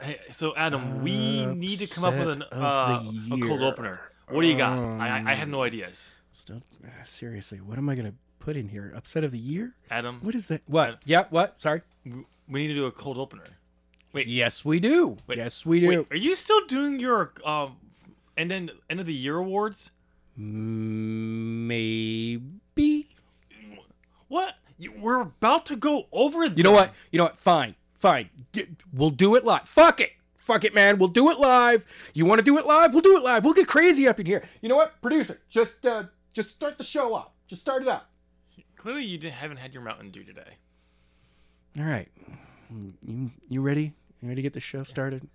Hey, so Adam, we need to come up with Upset of the a cold year. opener. What do you got? I have no ideas. Still, seriously, what am I gonna put in here? Upset of the year? Adam, What is that? What? Yeah, what? Sorry. we need to do a cold opener. Wait, Yes, we do. Wait, Yes, we do. wait, are you still doing your end of the year awards? Maybe. What? We're about to go over. You know what? You know what? Fine. Fine. We'll do it live. Fuck it. Fuck it, man. We'll do it live. You want to do it live? We'll do it live. We'll get crazy up in here. You know what? Producer, just start the show up. Just start it up. Clearly, you haven't had your Mountain Dew today. All right. You ready? You ready to get the show started?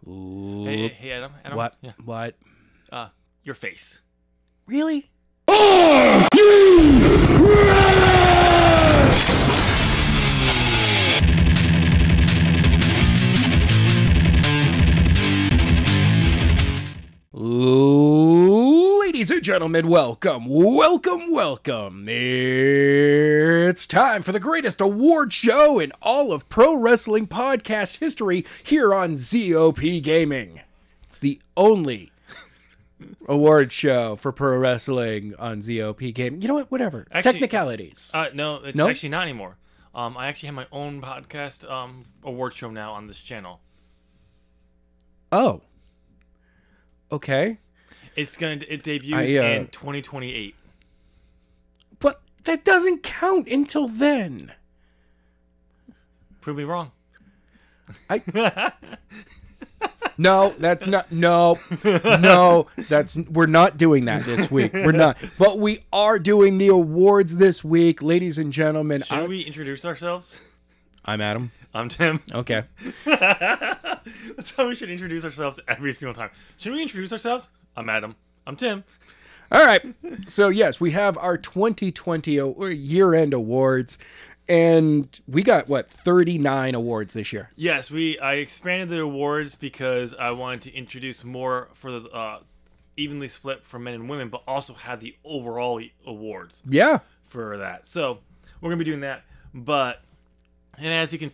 Hey, Adam. What? Yeah. What? Your face. Really? Ladies and gentlemen, welcome. It's time for the greatest award show in all of pro wrestling podcast history here on ZOP Gaming. It's the only award show for pro wrestling on ZOP Gaming. You know what? Whatever. Actually, Technicalities. No, it's No? actually not anymore. I actually have my own podcast award show now on this channel. Oh. Okay. It debuts in 2028. But that doesn't count until then. Prove me wrong. No, that's not. No, we're not doing that this week. We're not. But we are doing the awards this week, ladies and gentlemen. Should we introduce ourselves? I'm Adam. I'm Tim. Okay. That's how we should introduce ourselves every single time. Should we introduce ourselves? I'm Adam. I'm Tim. All right. So yes, we have our 2020 year-end awards, and we got 39 awards this year. Yes, I expanded the awards because I wanted to introduce more for the evenly split for men and women, but also have the overall awards. Yeah. For that. So we're gonna be doing that. And as you can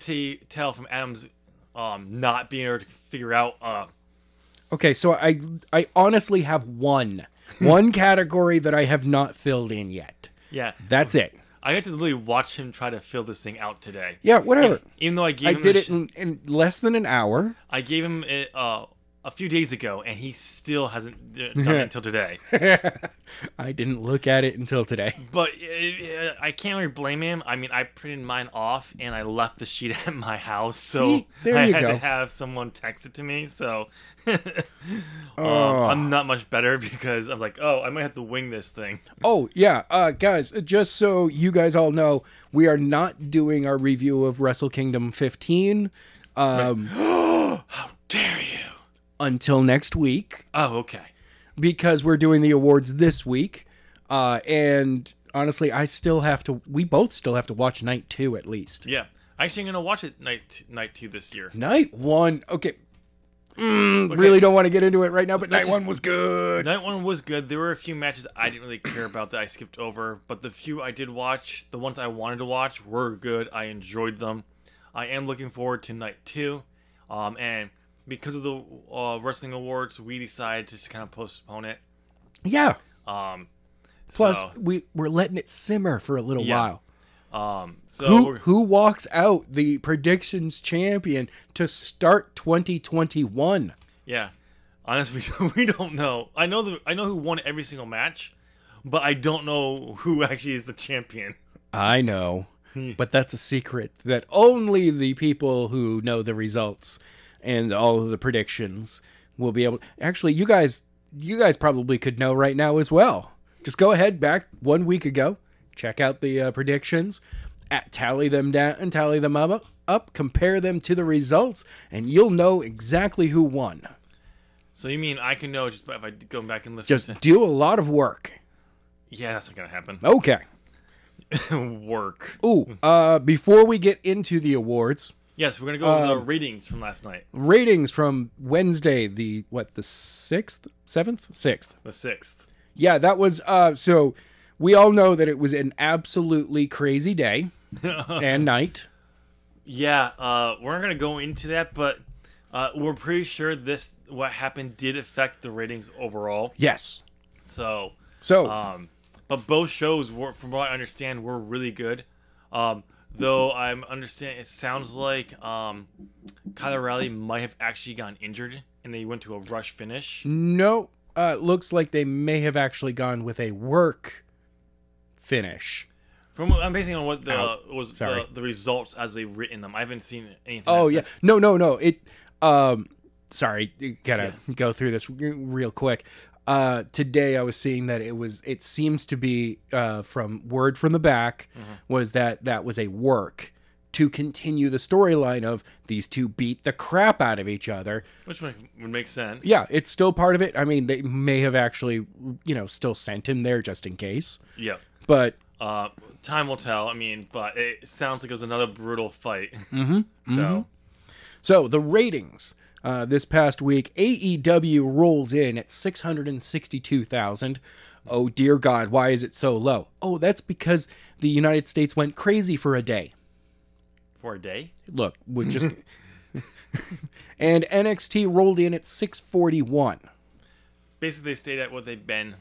tell from Adam's not being able to figure out. Okay, so I honestly have one category that I have not filled in yet. Yeah, That's it. I got to literally watch him try to fill this thing out today. Yeah, whatever. Even though I did it in less than an hour. I gave him it a few days ago, and he still hasn't done it until today. I didn't look at it until today. But I can't really blame him. I mean, I printed mine off, and I left the sheet at my house, so See, there I you had go. to have someone text it to me. So I'm not much better because I'm like, I might have to wing this thing. Oh, yeah. Guys, just so you guys all know, we are not doing our review of Wrestle Kingdom 15. How dare you? Until next week. Oh, okay. Because we're doing the awards this week. And honestly, we both still have to watch Night 2 at least. Yeah. Actually, I'm going to watch it night 2 this year. Night 1. Okay. Really don't want to get into it right now, but Night 1 was good. Night 1 was good. There were a few matches I didn't really care about that I skipped over, but the few I did watch, the ones I wanted to watch, were good. I enjoyed them. I am looking forward to Night 2. And because of the wrestling awards, we decided to just kind of postpone it. Yeah. Plus, So, we're letting it simmer for a little Yeah. while. so Who walks out the predictions champion to start 2021? yeah. Honestly, we don't know. I know who won every single match, but I don't know who actually is the champion. I know, but that's a secret that only the people who know the results and all of the predictions will be able. Actually, you guys probably could know right now as well. Just go ahead back 1 week ago, check out the predictions, tally them down and tally them up, compare them to the results, and you'll know exactly who won. So you mean I can know just if I go back and listen Just do a lot of work. Yeah, that's not gonna happen. Okay. Work. Ooh, before we get into the awards, Yes, we're gonna go over the ratings from last night. ratings from Wednesday, the 6th, 7th, 6th. The 6th. Yeah, that was, so we all know that it was an absolutely crazy day and night. Yeah, we're not gonna go into that, but We're pretty sure what happened did affect the ratings overall. Yes. So, So but both shows were, from what I understand, were really good. Though I'm understanding, it sounds like Kyle O'Reilly might have actually gotten injured, and they went to a rush finish. no, looks like they may have actually gone with a work finish. I'm basing on what Sorry. the results as they've written them. I haven't seen anything. Oh that yeah, says- no. It sorry, you gotta go through this real quick. Today I was seeing that it seems to be from word from the back was that was a work to continue the storyline of these two beat the crap out of each other. which would make sense. Yeah, it's still part of it. I mean, they may have actually, still sent him there just in case. Yep. But Time will tell. I mean, but it sounds like it was another brutal fight. So the ratings this past week, AEW rolls in at 662,000. Oh dear God, why is it so low? Oh, that's because the United States went crazy for a day. For a day. Look, we just and NXT rolled in at 641. Basically, they stayed at what they've been.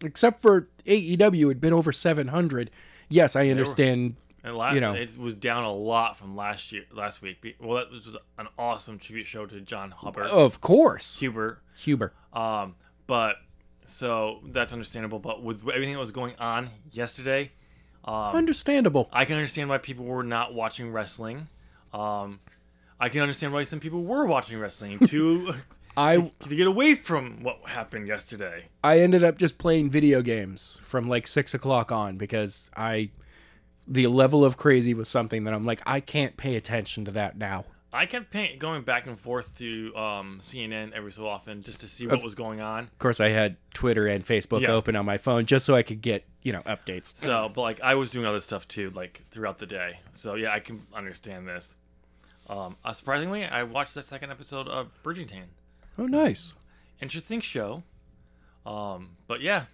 Except for AEW, had been over 700. Yes, I understand. And it was down a lot from last week. Well, that was an awesome tribute show to John Hubbard. Of course, Huber. But so that's understandable. But with everything that was going on yesterday, understandable. I can understand why people were not watching wrestling. I can understand why some people were watching wrestling to get away from what happened yesterday. I ended up just playing video games from like 6 o'clock on because the level of crazy was something that I'm like, I can't pay attention to that now. I kept going back and forth to CNN every so often just to see what was going on. Of course, I had Twitter and Facebook open on my phone just so I could get, updates. So, but like I was doing other stuff too, like throughout the day. So yeah, I can understand this. Surprisingly, I watched the second episode of Bridgerton. Oh, nice. Interesting show. But yeah.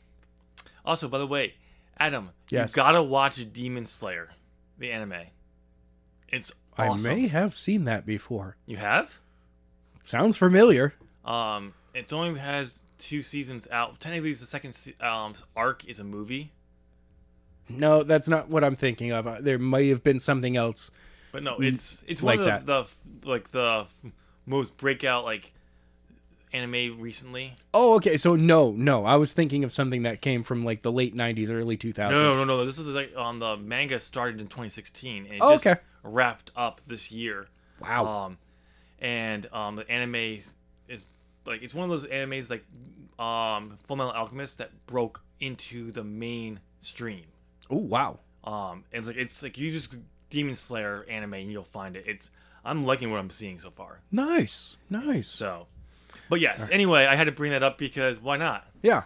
Also, by the way, Adam, yes. You gotta watch Demon Slayer, the anime. It's awesome. I may have seen that before. You have? Sounds familiar. It only has 2 seasons out. Technically, the second arc is a movie. No, that's not what I'm thinking of. There may have been something else. But no, it's like one of the most breakout anime recently. Oh, okay. So no. I was thinking of something that came from like the late 90s, early 2000s. No. This is the manga started in 2016 and it just wrapped up this year. Wow. And the anime is it's one of those animes like Fullmetal Alchemist that broke into the mainstream. Oh, wow. And it's like you just Demon Slayer anime and you'll find it. I'm liking what I'm seeing so far. Nice. So, but yes. Anyway, I had to bring that up because why not? Yeah.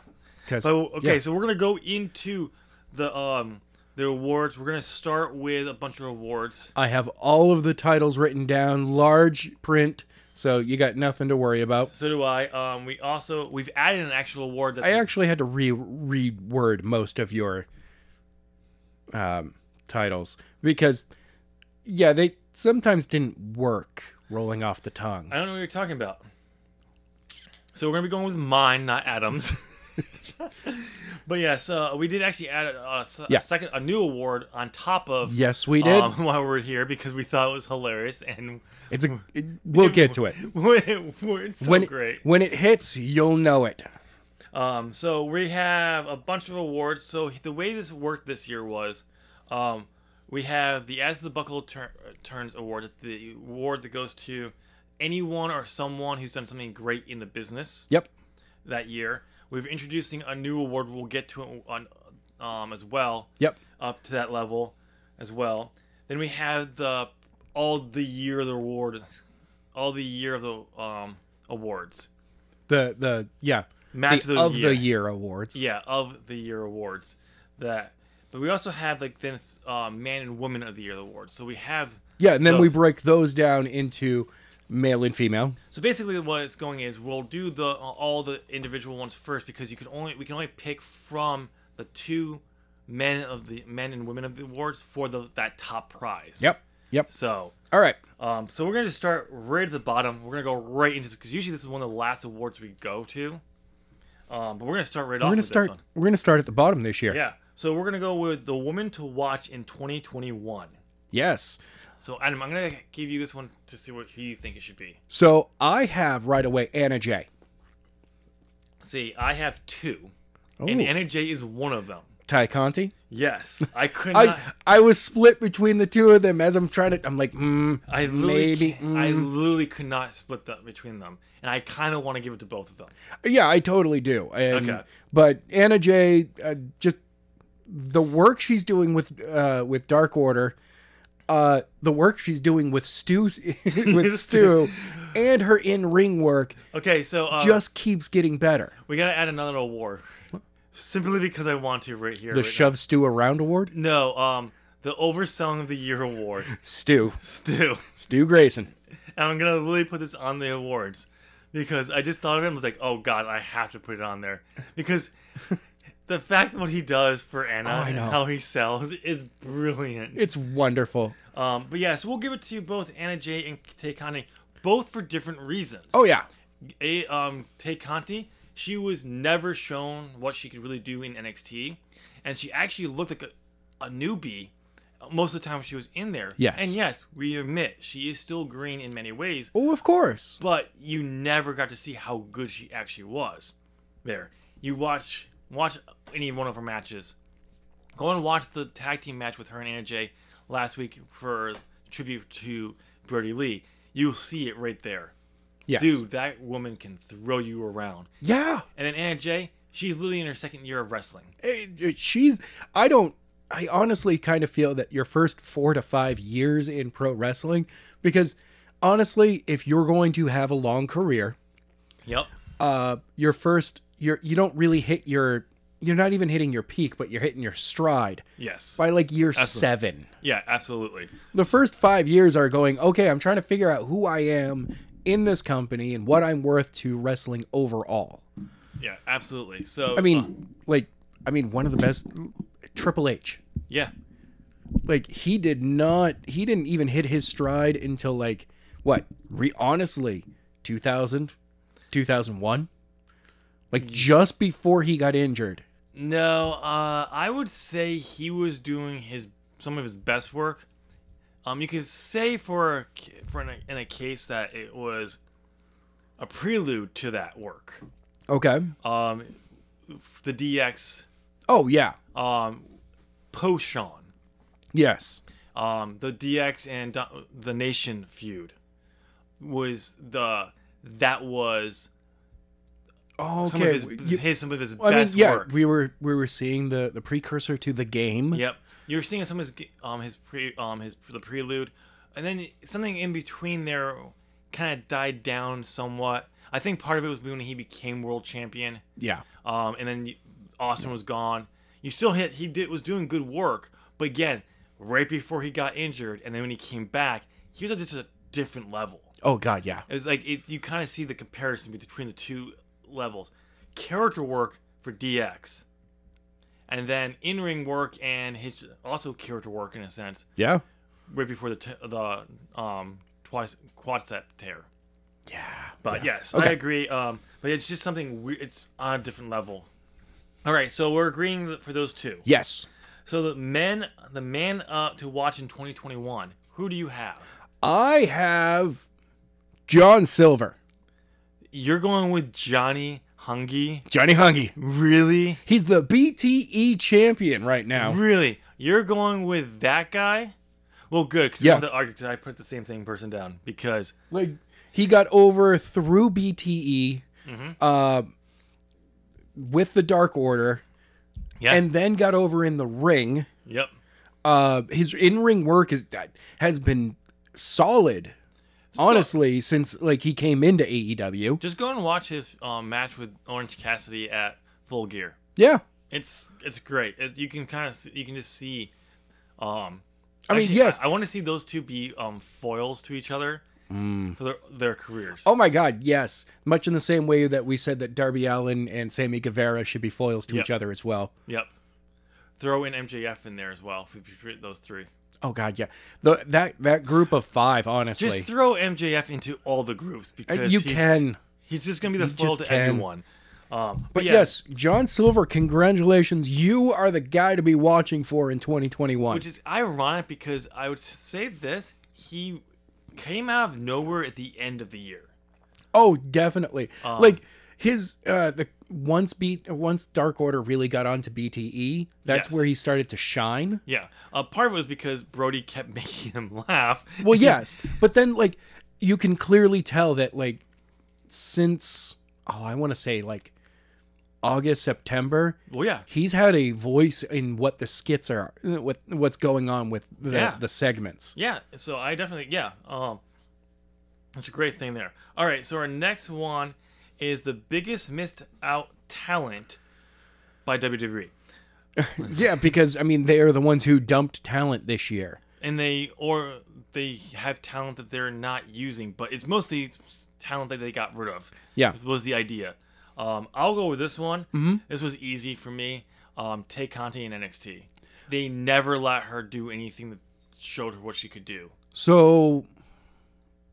So we're gonna go into the awards. We're gonna start with a bunch of awards. I have all of the titles written down, large print, so you got nothing to worry about. So do I. We've added an actual award. I actually had to reword most of your titles because they sometimes didn't work rolling off the tongue. I don't know what you're talking about. So we're gonna be going with mine, not Adam's. But yes, we did actually add a new award on top of. Yes, we did. While we're here because we thought it was hilarious and we'll get to it. It's so great. When it hits, you'll know it. So we have a bunch of awards. So the way this worked this year was, we have the As the Buckle Turns Award. It's the award that goes to anyone or someone who's done something great in the business. Yep. That year, we're introducing a new award. We'll get to it on as well. Yep. Up to that level, as well. Then we have all the year of the awards. The Match the year awards. Yeah, of the year awards. But we also have man and woman of the year awards. So we have and then we break those down into male and female. So basically, what it's going is we'll do all the individual ones first because we can only pick from the 2 men and women of the awards for that top prize. Yep. Yep. So, All right. so we're gonna just start right at the bottom. We're gonna go right into this because usually this is one of the last awards we go to. But we're gonna start right off with this one. We're gonna start at the bottom this year. Yeah. So we're gonna go with the woman to watch in 2021. Yes. So Adam, I'm gonna give you this one to see who you think it should be. So I have right away Anna Jay. See, I have two, Oh. and Anna Jay is one of them. Ty Conti. Yes, I could not. I was split between the two of them as I'm trying to. I'm like, I literally, maybe. I literally could not split between them, and I kind of want to give it to both of them. Yeah, I totally do. And, Okay. But Anna Jay, just the work she's doing with Dark Order, the work she's doing with Stu, and her in-ring work Okay, so just keeps getting better. we gotta add another award, simply because I want to right here. The right Shove Stu Around Award? No, the Overselling of the Year award, Stu Grayson. and I'm gonna literally put this on the awards because I just thought of it and was like, oh god, I have to put it on there because the fact that what he does for Anna I and know. how he sells is brilliant. It's wonderful. But yeah, so we'll give it to both Anna Jay and Tay Conti, both for different reasons. Oh yeah. Tay Conti, she was never shown what she could really do in NXT, and she actually looked like a newbie most of the time she was in there. Yes. And yes, we admit she is still green in many ways, Oh, of course. but you never got to see how good she actually was. There, you watch any one of her matches. Go and watch the tag team match with her and Anna Jay last week for tribute to Brody Lee. You'll see it right there. Yes. Dude, that woman can throw you around. Yeah. And then Anna Jay, she's literally in her second year of wrestling. I honestly kind of feel that your first 4 to 5 years in pro wrestling, because honestly, if you're going to have a long career, Yep. you don't really hit you're not even hitting your peak, but you're hitting your stride Yes. by like year 7. Yeah, absolutely. The first 5 years are going, okay, I'm trying to figure out who I am in this company and what I'm worth to wrestling overall. Yeah, absolutely. So I mean, one of the best, Triple H. yeah. Like he didn't even hit his stride until like what? Honestly, 2000, 2001? Like just before he got injured. No, I would say he was doing some of his best work. You could say in a case that it was a prelude to that work. Okay. The DX, Oh yeah. post Shawn, Yes. the DX and the Nation feud was Oh, some okay. some of his I mean, best yeah, work. we were seeing the precursor to the game. Yep, you were seeing some of the prelude, and then something in between there kind of died down somewhat. I think part of it was when he became world champion. Yeah. And then Austin was gone. You still was doing good work, but again, right before he got injured, and then when he came back, he was at just a different level. Oh God, yeah. It was like you kind of see the comparison between the two levels. Character work for DX, and then in-ring work and his also character work in a sense. Yeah. Right before the quadricep tear. Yeah. But yes, Okay. I agree. But it's just something weird. It's on a different level. All right, so we're agreeing for those two. Yes. So the man to watch in 2021. Who do you have? I have John Silver. You're going with Johnny Hungy. Johnny Hungy. Really? He's the BTE champion right now. Really? You're going with that guy? Well, good, because Yeah. I wanted to argue because I put the same person down because Like he got over through BTE with the Dark Order, yeah, and then got over in the ring. yep. His in-ring work has been solid, honestly, since like he came into AEW. Just go and watch his match with Orange Cassidy at Full Gear. Yeah. It's great. You can just see. I mean, yes. I want to see those two be foils to each other for their careers. Oh my God, yes. Much in the same way that we said that Darby Allin and Sammy Guevara should be foils to Yep. each other as well. Yep. Throw in MJF in there as well for those three. Oh God, yeah. That group of 5, honestly. Just throw MJF into all the groups because You can. He's just gonna be the foil just to can. everyone. But yes, John Silver, congratulations. You are the guy to be watching for in 2021. Which is ironic because I would say this: he came out of nowhere at the end of the year. Oh, definitely. Like his once Dark Order really got onto BTE, that's Yes. where he started to shine. Yeah, part of it was because Brody kept making him laugh. Well, yes, but then like you can clearly tell that like since I want to say like August, September, Well, yeah, he's had a voice in what the skits are, what's going on with the segments. yeah. So I definitely, yeah. That's a great thing there. All right, so our next one is the biggest missed out talent by WWE, Yeah, because I mean they are the ones who dumped talent this year. and they have talent that they're not using, but it's mostly talent that they got rid of. Yeah. Was the idea. I'll go with this one. Mm-hmm. This was easy for me. Tay Conti in NXT. They never let her do anything that showed her what she could do. So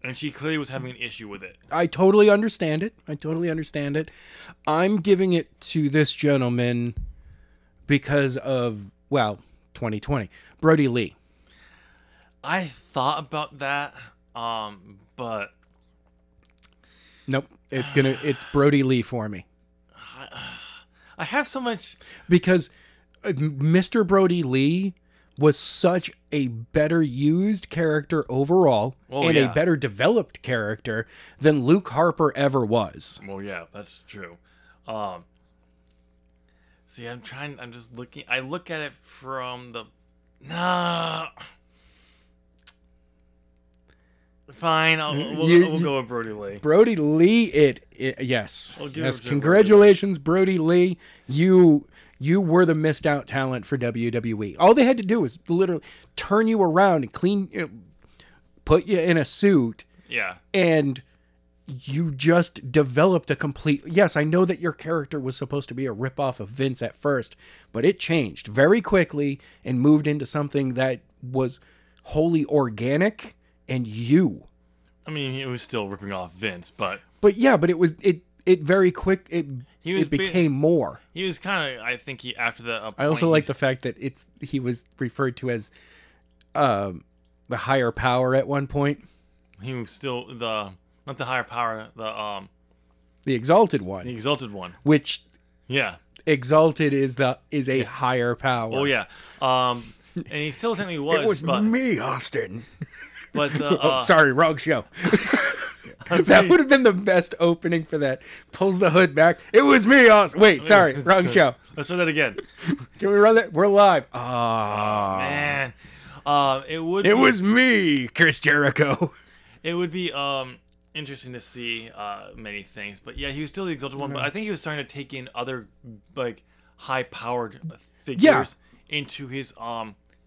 And she clearly was having an issue with it. I totally understand it. I'm giving it to this gentleman because of, 2020. Brody Lee. I thought about that, but Nope. It's Brody Lee for me. I have so much. Because Mr. Brody Lee was such a better used character overall and yeah. a better developed character than Luke Harper ever was. Well, yeah, that's true. See, I'm just looking. I look at it from the. Nah. Fine, we'll go with Brody Lee. Brody Lee, yes. I'll give Yes, it to congratulations, Brody Lee. You were the missed out talent for WWE. All they had to do was literally turn you around and put you in a suit, Yeah. and you just developed a complete... Yes, I know that your character was supposed to be a ripoff of Vince at first, but it changed very quickly and moved into something that was wholly organic and you. I mean, it was still ripping off Vince, but It was very quick. He was It became more. he was kind of. I think after the. I also like the fact that he was referred to as the higher power at one point. He was still not the higher power, The exalted one, the exalted one. which Yeah. exalted is a higher power. Oh yeah. And he still technically was. but, me, Austin. But the. Oh, sorry, wrong show. That would have been the best opening for that. Pulls the hood back. It was me, Austin. Wait, sorry, wrong show. Let's try that again. Can we run that? We're live. Ah, Man. It would. it was me, Chris Jericho. It would be interesting to see many things, but yeah, he was still the exalted one. But I think he was starting to take in other like high-powered figures into his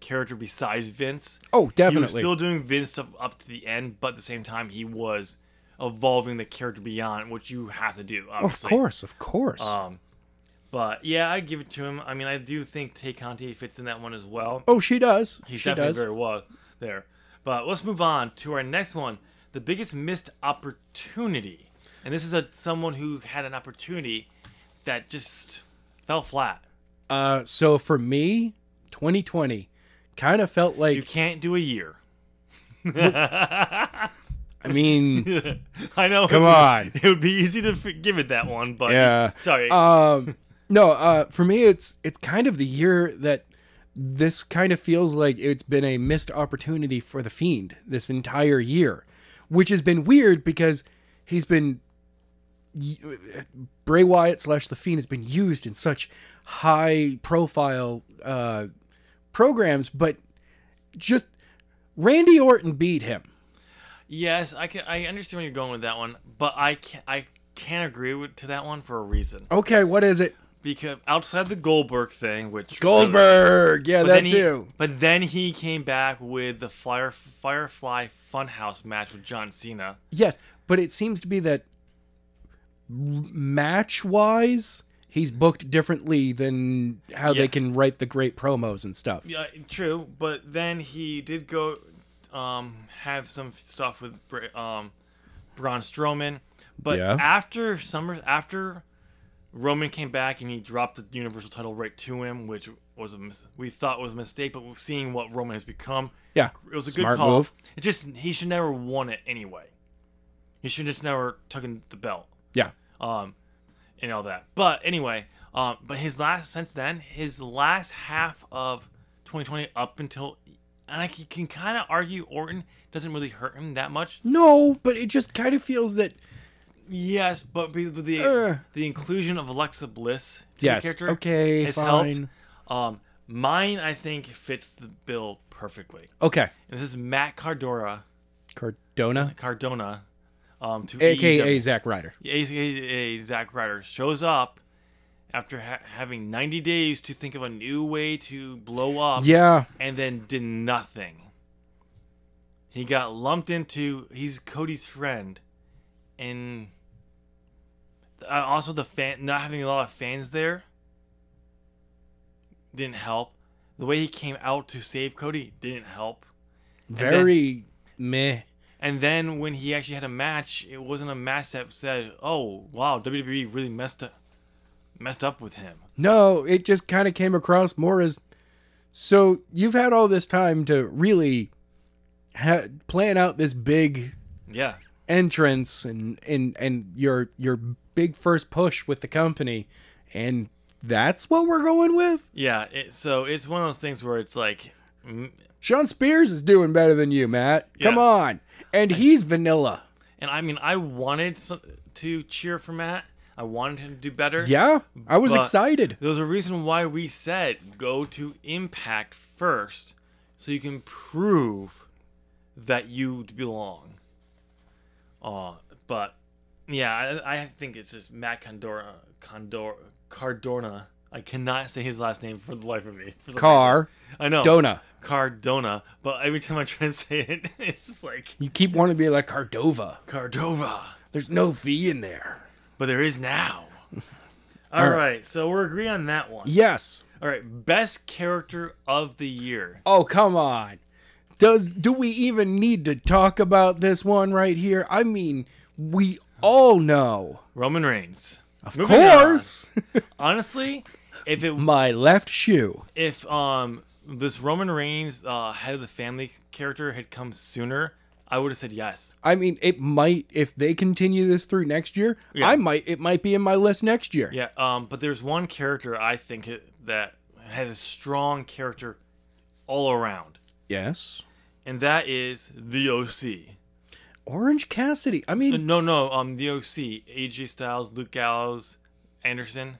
character besides Vince. Oh, He was definitely. still doing Vince stuff up to the end, but at the same time, he was evolving the character beyond, which you have to do. Obviously. Of course. But yeah, I give it to him. I mean, I do think Tay Conti fits in that one as well. Oh, she does. He's She definitely does. very well there. But let's move on to our next one. The biggest missed opportunity. And this is someone who had an opportunity that just fell flat. So for me, 2020 kind of felt You like, can't do a year. I mean, I know. come on. It would be easy to give it that one, but Yeah. sorry. No, for me, it's kind of the year that this kind of feels like it's been a missed opportunity for The Fiend this entire year, which has been weird because he's been... Bray Wyatt / The Fiend has been used in such high-profile programs, but just Randy Orton beat him. Yes, I understand where you're going with that one, but I can't agree to that one for a reason. Okay, what is it? Because outside the Goldberg thing, which Goldberg, yeah, but that then too. But then he came back with the Firefly Funhouse match with John Cena. Yes, but it seems to be that match-wise, he's booked differently than how Yeah. they can write the great promos and stuff. Yeah, true. But then he did go have some stuff with Braun Strowman. But Yeah. after Roman came back and he dropped the Universal title right to him, which was we thought was a mistake, but seeing what Roman has become, Yeah, it was a smart good call. move. It just he should never won it anyway. He should just never taken the belt. Yeah. And all that. But anyway, but his last half of 2020 up until, and I can kind of argue Orton doesn't really hurt him that much. No, but it just kind of feels that. Yes, but the inclusion of Alexa Bliss to Yes. the character Okay. has Fine. helped. Mine, I think, fits the bill perfectly. Okay. And this is Matt Cardona, Cardona, to aka AEW. Zack Ryder. AKA Zack Ryder shows up after having 90 days to think of a new way to blow up. Yeah. And then did nothing. He got lumped into. He's Cody's friend, and also the not having a lot of fans there didn't help. The way he came out to save Cody didn't help. Very meh. And then when he actually had a match, it wasn't a match that said, "Oh wow, WWE really messed up with him." No, it just kind of came across more as, so you've had all this time to really plan out this big Yeah. entrance and your big first push with the company, and that's what we're going with. Yeah, so it's one of those things where it's like, Sean Spears is doing better than you, Matt. Come Yeah. on. And he's vanilla. and I mean, I wanted to cheer for Matt. I wanted him to do better. Yeah, I was But excited. There's a reason why we said go to Impact first, so you can prove that you belong. But yeah, I think it's just Matt Cardona. I cannot say his last name for the life of me. For some reason. I know. Cardona. But every time I try to say it, it's just like You keep wanting to be like Cardova. Cardova. There's no V in there. But there is now. All right, so we're agreeing on that one. Yes. All right, best character of the year. Oh, come on. Do we even need to talk about this one right here? I mean, we all know. Roman Reigns. Of Moving course. on. Honestly, if My left shoe. this Roman Reigns head of the family character had come sooner, I would have said yes. I mean, it might, if they continue this through next year, Yeah. it might be in my list next year. Yeah, but there's one character I think that has a strong character all around, Yes. and that is the OC. Orange Cassidy. I mean, No, the OC. AJ Styles, Luke Gallows, Anderson.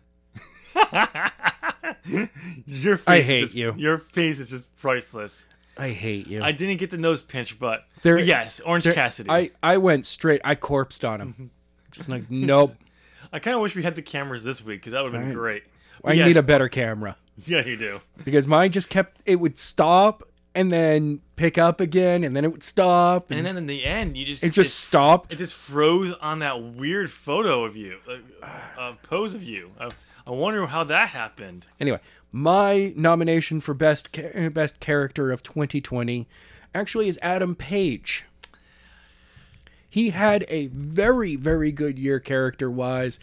Your face I is hate just- you. Your face is just priceless. I hate you. I didn't get the nose pinch, but There- yes, Orange Cassidy. I went straight. I corpsed on him. Just like, nope. I kind of wish we had the cameras this week because that would have been Right. great. I Yes, need a better camera. Yeah, you do. Because mine just it would stop and then pick up again, and then it would stop. And then in the end, you just it just stopped. It just froze on that weird photo of you, pose of you. I wonder how that happened. Anyway, my nomination for best character of 2020 actually is Adam Page. He had a very, very good year character-wise.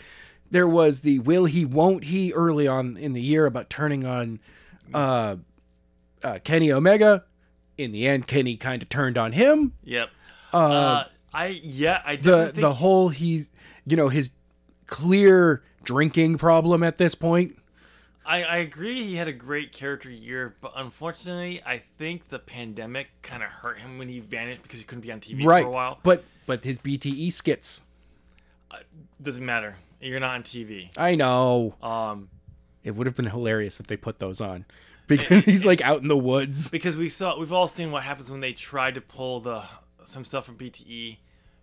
There was the will he, won't he early on in the year about turning on Kenny Omega. In the end, Kenny kind of turned on him. Yep. I didn't think The whole his clear drinking problem at this point. I agree he had a great character year, but unfortunately, I think the pandemic kind of hurt him when he vanished because he couldn't be on TV Right. for a while. But his BTE skits. Doesn't matter. You're not on TV. I know. It would have been hilarious if they put those on. Because he's like out in the woods. Because we've all seen what happens when they try to pull some stuff from BTE,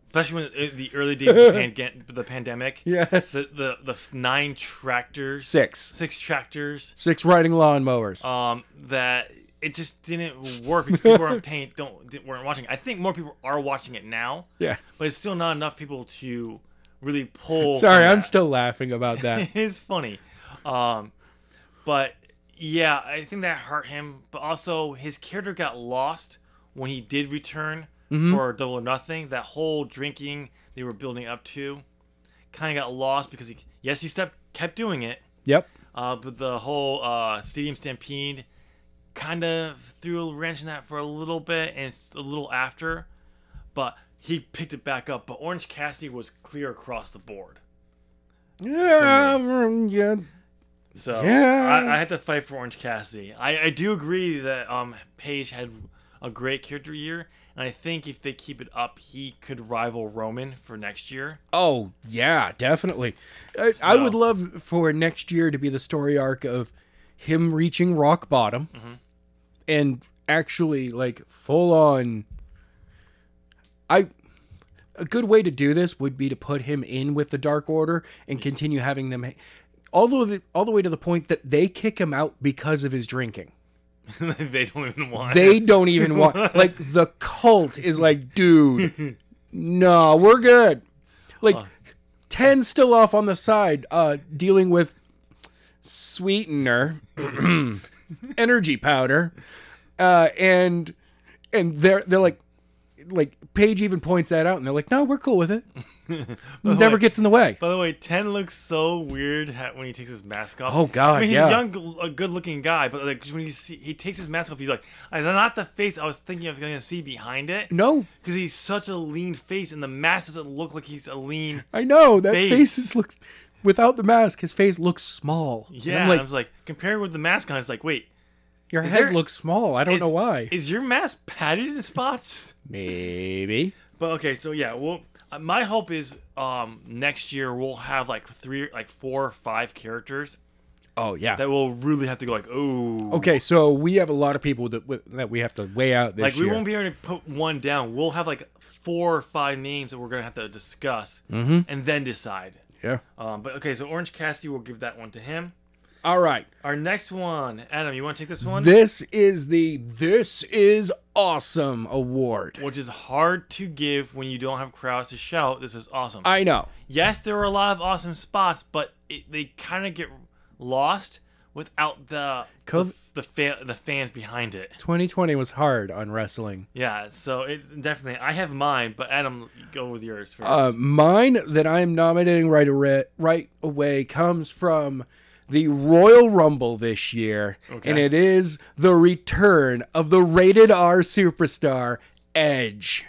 especially when the early days of the pandemic. Yes. The 9 tractors, 6 tractors, 6 riding lawnmowers. that it just didn't work because people weren't watching. I think more people are watching it now, Yes. but it's still not enough people to really pull. Sorry, from I'm that. still laughing about that. It's funny. But yeah, I think that hurt him. But also, his character got lost when he did return for Double or Nothing. That whole drinking they were building up to kind of got lost because he kept doing it. Yep. But the whole Stadium Stampede kind of threw a wrench in that for a little bit, and it's a little after. But he picked it back up. But Orange Cassidy was clear across the board. Yeah. So Yeah. I had to fight for Orange Cassidy. I do agree that Paige had a great character year, and I think if they keep it up, he could rival Roman for next year. Oh, yeah, definitely. I would love for next year to be the story arc of him reaching rock bottom and actually, like, full on. A good way to do this would be to put him in with the Dark Order and continue having them all the way to the point that they kick him out because of his drinking. They don't even want. They don't even want. Like, the cult is like, dude, no, we're good. Like, 10 still off on the side, dealing with sweetener, energy powder, and they're like Paige even points that out, and they're like, no, we're cool with it. Never gets in the way. By the way, 10 looks so weird when he takes his mask off. Oh God, I mean, he's yeah. a good-looking guy, but like when you see he takes his mask off, he's like, not the face I was thinking of going to see behind it. No, because he's such a lean face, and the mask doesn't look like he's a lean. I know that face looks without the mask. His face looks small. Yeah, I was like, compared with the mask on, it's like, wait. Your head looks small. I don't know why. Is your mask padded in spots? Maybe. But okay, so yeah, my hope is next year we'll have like 4 or 5 characters. Oh yeah. That will really have to go like, oh. Okay, so we have a lot of people that we have to weigh out this year. We won't be able to put one down. We'll have like 4 or 5 names that we're gonna have to discuss and then decide. Yeah. But okay, so Orange Cassidy, we'll give that one to him. All right. Our next one, Adam, you want to take this one? This is Awesome award. Which is hard to give when you don't have crowds to shout, this is awesome. I know. Yes, there are a lot of awesome spots, but they kind of get lost without the fans behind it. 2020 was hard on wrestling. Yeah, so it definitely. I have mine, but Adam, go with yours first. Mine that I am nominating right away comes from the Royal Rumble this year, and it is the return of the rated R superstar Edge.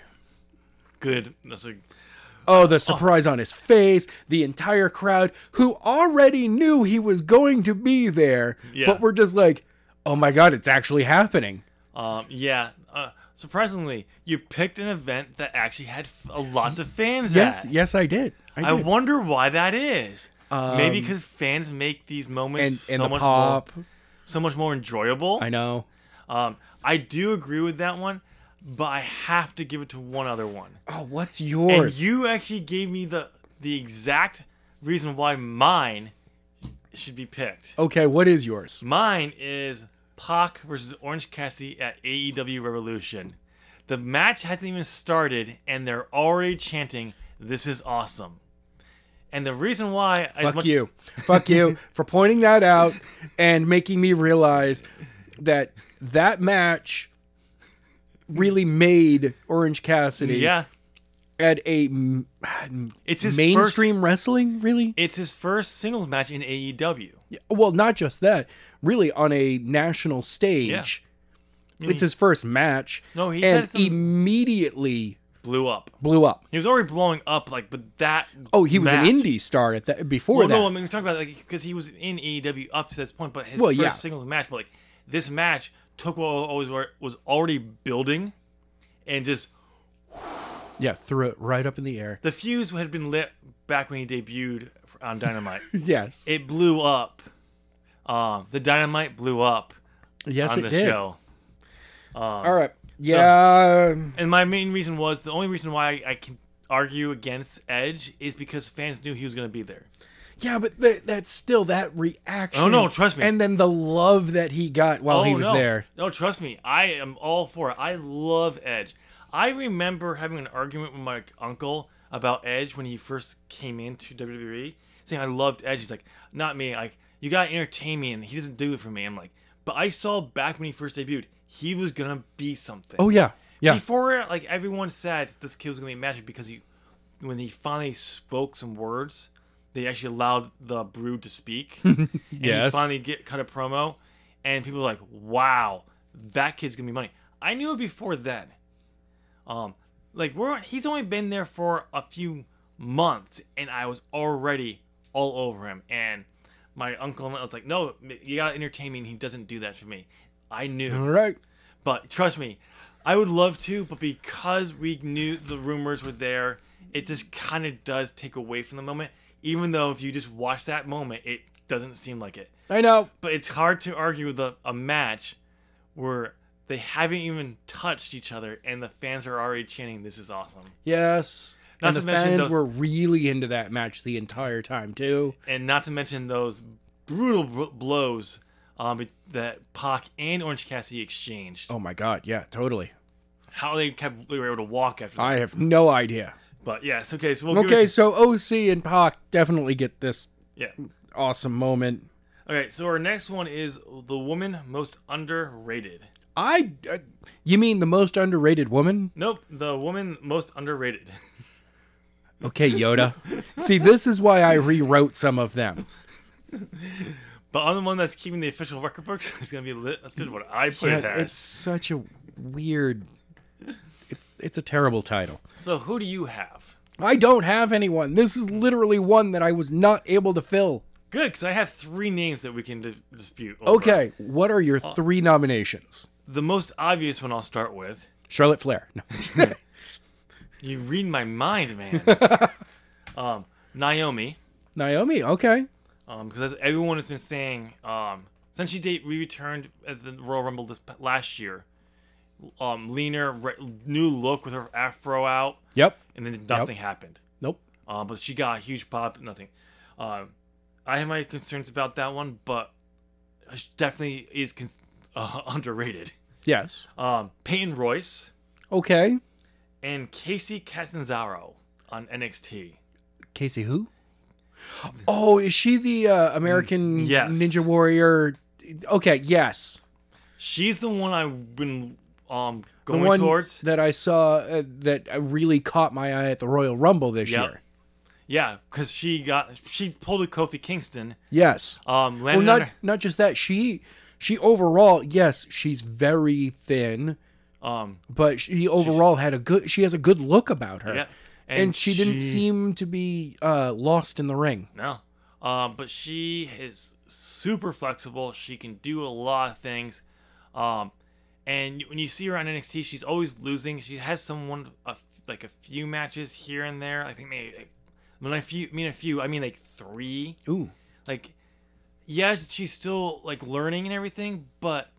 Good. The surprise on his face, the entire crowd who already knew he was going to be there, but we're just like, oh my God, it's actually happening. Surprisingly, you picked an event that actually had lots of fans. Yes, I did. I wonder why that is. Maybe because fans make these moments and the pop so much more enjoyable. I know. I do agree with that one, but I have to give it to one other one. Oh, what's yours? And you actually gave me the exact reason why mine should be picked. Okay, what is yours? Mine is Pac versus Orange Cassidy at AEW Revolution. The match hasn't even started, and they're already chanting, "This is awesome." And the reason why... Fuck you for pointing that out and making me realize that match really made Orange Cassidy at a it's his mainstream wrestling, really? It's his first singles match in AEW. Well, not just that. Really, on a national stage. Yeah. It's his first match. No, he immediately... blew up. He was already blowing up, but that. Oh, he was an indie star at that before that. No, I mean we're talking about because he was in AEW up to this point, but his first singles match. But this match took what was already building, and just threw it right up in the air. The fuse had been lit back when he debuted on Dynamite. Yes, it blew up. The Dynamite blew up. Yes, on it the did. Show. All right. Yeah. And my main reason was the only reason why I can argue against Edge is because fans knew he was going to be there. Yeah, but that's still that reaction. Oh, no, trust me. And then the love that he got while he was there. No, trust me. I am all for it. I love Edge. I remember having an argument with my uncle about Edge when he first came into WWE, saying I loved Edge. He's like, not me. you got to entertain me, and he doesn't do it for me. I'm like, but I saw back when he first debuted, he was gonna be something. Oh yeah, yeah. Before, like everyone said, this kid was gonna be magic because when he finally spoke some words, they actually allowed the Brood to speak. And Yes. he finally cut a promo, and people were like, "Wow, that kid's gonna be money." I knew it before then. He's only been there for a few months, and I was already all over him. And my uncle was like, "No, you gotta entertain me." And he doesn't do that for me. I knew. All right. But trust me, I would love to, but because we knew the rumors were there, it just kind of does take away from the moment. Even though if you just watch that moment, it doesn't seem like it. I know. But it's hard to argue with a match where they haven't even touched each other and the fans are already chanting, "This is awesome." Yes. Not And to the mention fans those- were really into that match the entire time too. And not to mention those brutal blows that Pac and Orange Cassidy exchanged. Oh my God. Yeah. Totally. How they were able to walk after that. I have no idea. But yes, okay, so we'll give it Okay, to- so OC and Pac definitely get this yeah. awesome moment. Okay, so our next one is the woman most underrated. You mean the most underrated woman? Nope, the woman most underrated. Okay, Yoda. See, this is why I rewrote some of them. But I'm the one that's keeping the official record books. It's gonna be lit. That's just what I put Yeah, it as. it's such a weird. It's a terrible title. So who do you have? I don't have anyone. This is literally one that I was not able to fill. Good, because I have 3 names that we can dispute over. Okay, what are your 3 nominations? The most obvious one I'll start with. Charlotte Flair. No. You read my mind, man. Naomi. Naomi. Okay. Because as everyone has been saying, since she returned at the Royal Rumble this last year, leaner, new look with her afro out. Yep. And then nothing happened. Nope. But she got a huge pop. Nothing. I have my concerns about that one, but she definitely is underrated. Yes. Peyton Royce Okay. and Casey Catanzaro on NXT. Casey who? Oh, is she the American Yes. Ninja Warrior? Okay, yes. She's the one I've been The going one towards. that I saw that really caught my eye at the Royal Rumble this Yep. year. Yeah, because she pulled a Kofi Kingston. Yes. Landed Well, on not her- not just that. She overall, yes, she's very thin, but she overall she has a good look about her. yeah, And she didn't seem to be lost in the ring. No. But she is super flexible. She can do a lot of things. And when you see her on NXT, she's always losing. She has a few matches here and there. I think maybe, I mean like 3. Ooh. Like, yes, she's still like learning and everything, but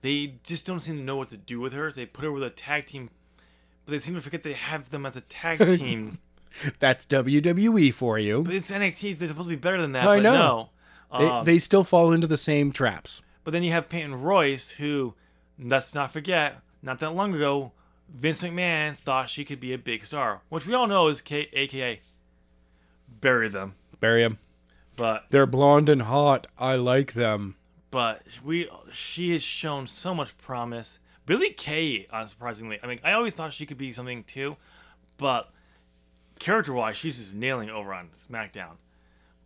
they just don't seem to know what to do with her. So they put her with a tag team, but they seem to forget they have them as a tag team. That's WWE for you. But it's NXT. They're supposed to be better than that. I but know. No. They still fall into the same traps. But then you have Peyton Royce, who, let's not forget, not that long ago, Vince McMahon thought she could be a big star, which we all know is AKA bury them. Bury 'em. But They're blonde and hot. I like them. she has shown so much promise. Billie Kay, unsurprisingly, I mean, I always thought she could be something too, but character-wise, she's just nailing it over on SmackDown.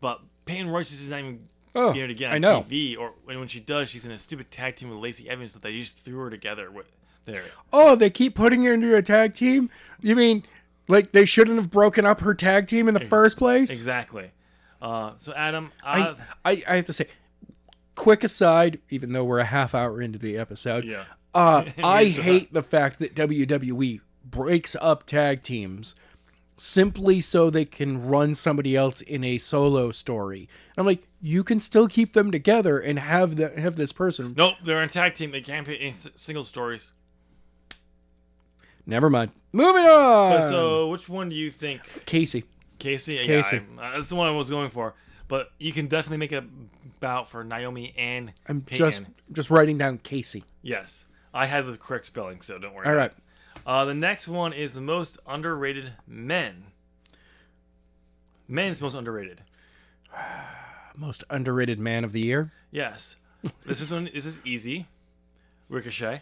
But Peyton Royce is not even getting it again on TV, or when she does, she's in a stupid tag team with Lacey Evans that they just threw her together with. There. Oh, they keep putting her into a tag team? You mean like they shouldn't have broken up her tag team in the first place? Exactly. So Adam, I have to say, quick aside, even though we're a half hour into the episode, yeah. I hate the fact that WWE breaks up tag teams simply so they can run somebody else in a solo story. And I'm like, you can still keep them together and have this person. Nope, they're in tag team. They can't be in single stories. Never mind. Moving on. So, which one do you think? Casey. Casey? Casey. Yeah, that's the one I was going for. But you can definitely make a bout for Naomi and I'm Peyton. just writing down Casey. Yes. I had the correct spelling, so don't worry. All right. The next one is the most underrated men. Men's most underrated. Most underrated man of the year. Yes. This is easy. Ricochet.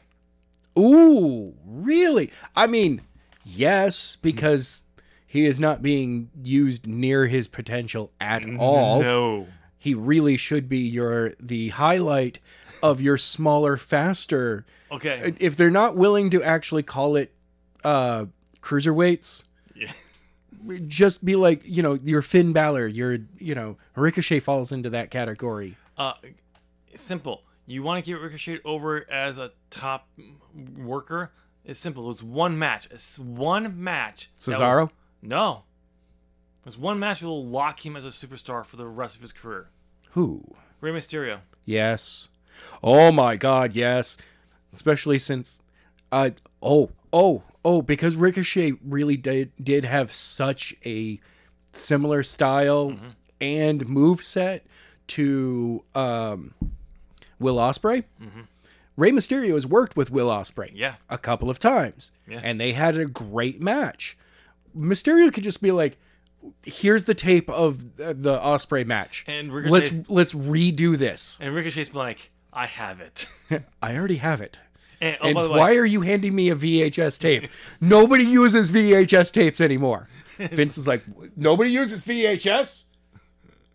Ooh, really? I mean, yes, because he is not being used near his potential at all. No. He really should be the highlight of your smaller, faster. Okay. If they're not willing to actually call it cruiserweights, Yeah. just be like, your Finn Balor, Ricochet falls into that category. Simple. You want to get Ricochet over as a top worker? It's simple. It was one match. It's one match. Cesaro? No. There's one match that will lock him as a superstar for the rest of his career. Who? Rey Mysterio. Yes. Oh my God, yes. Especially since, because Ricochet really did have such a similar style and moveset to Will Ospreay. Rey Mysterio has worked with Will Ospreay a couple of times, and they had a great match. Mysterio could just be like, here's the tape of the Ospreay match. And let's redo this. And Ricochet's been like, I have it. I already have it. And, and by the way, why are you handing me a VHS tape? Nobody uses VHS tapes anymore. Vince is like, nobody uses VHS?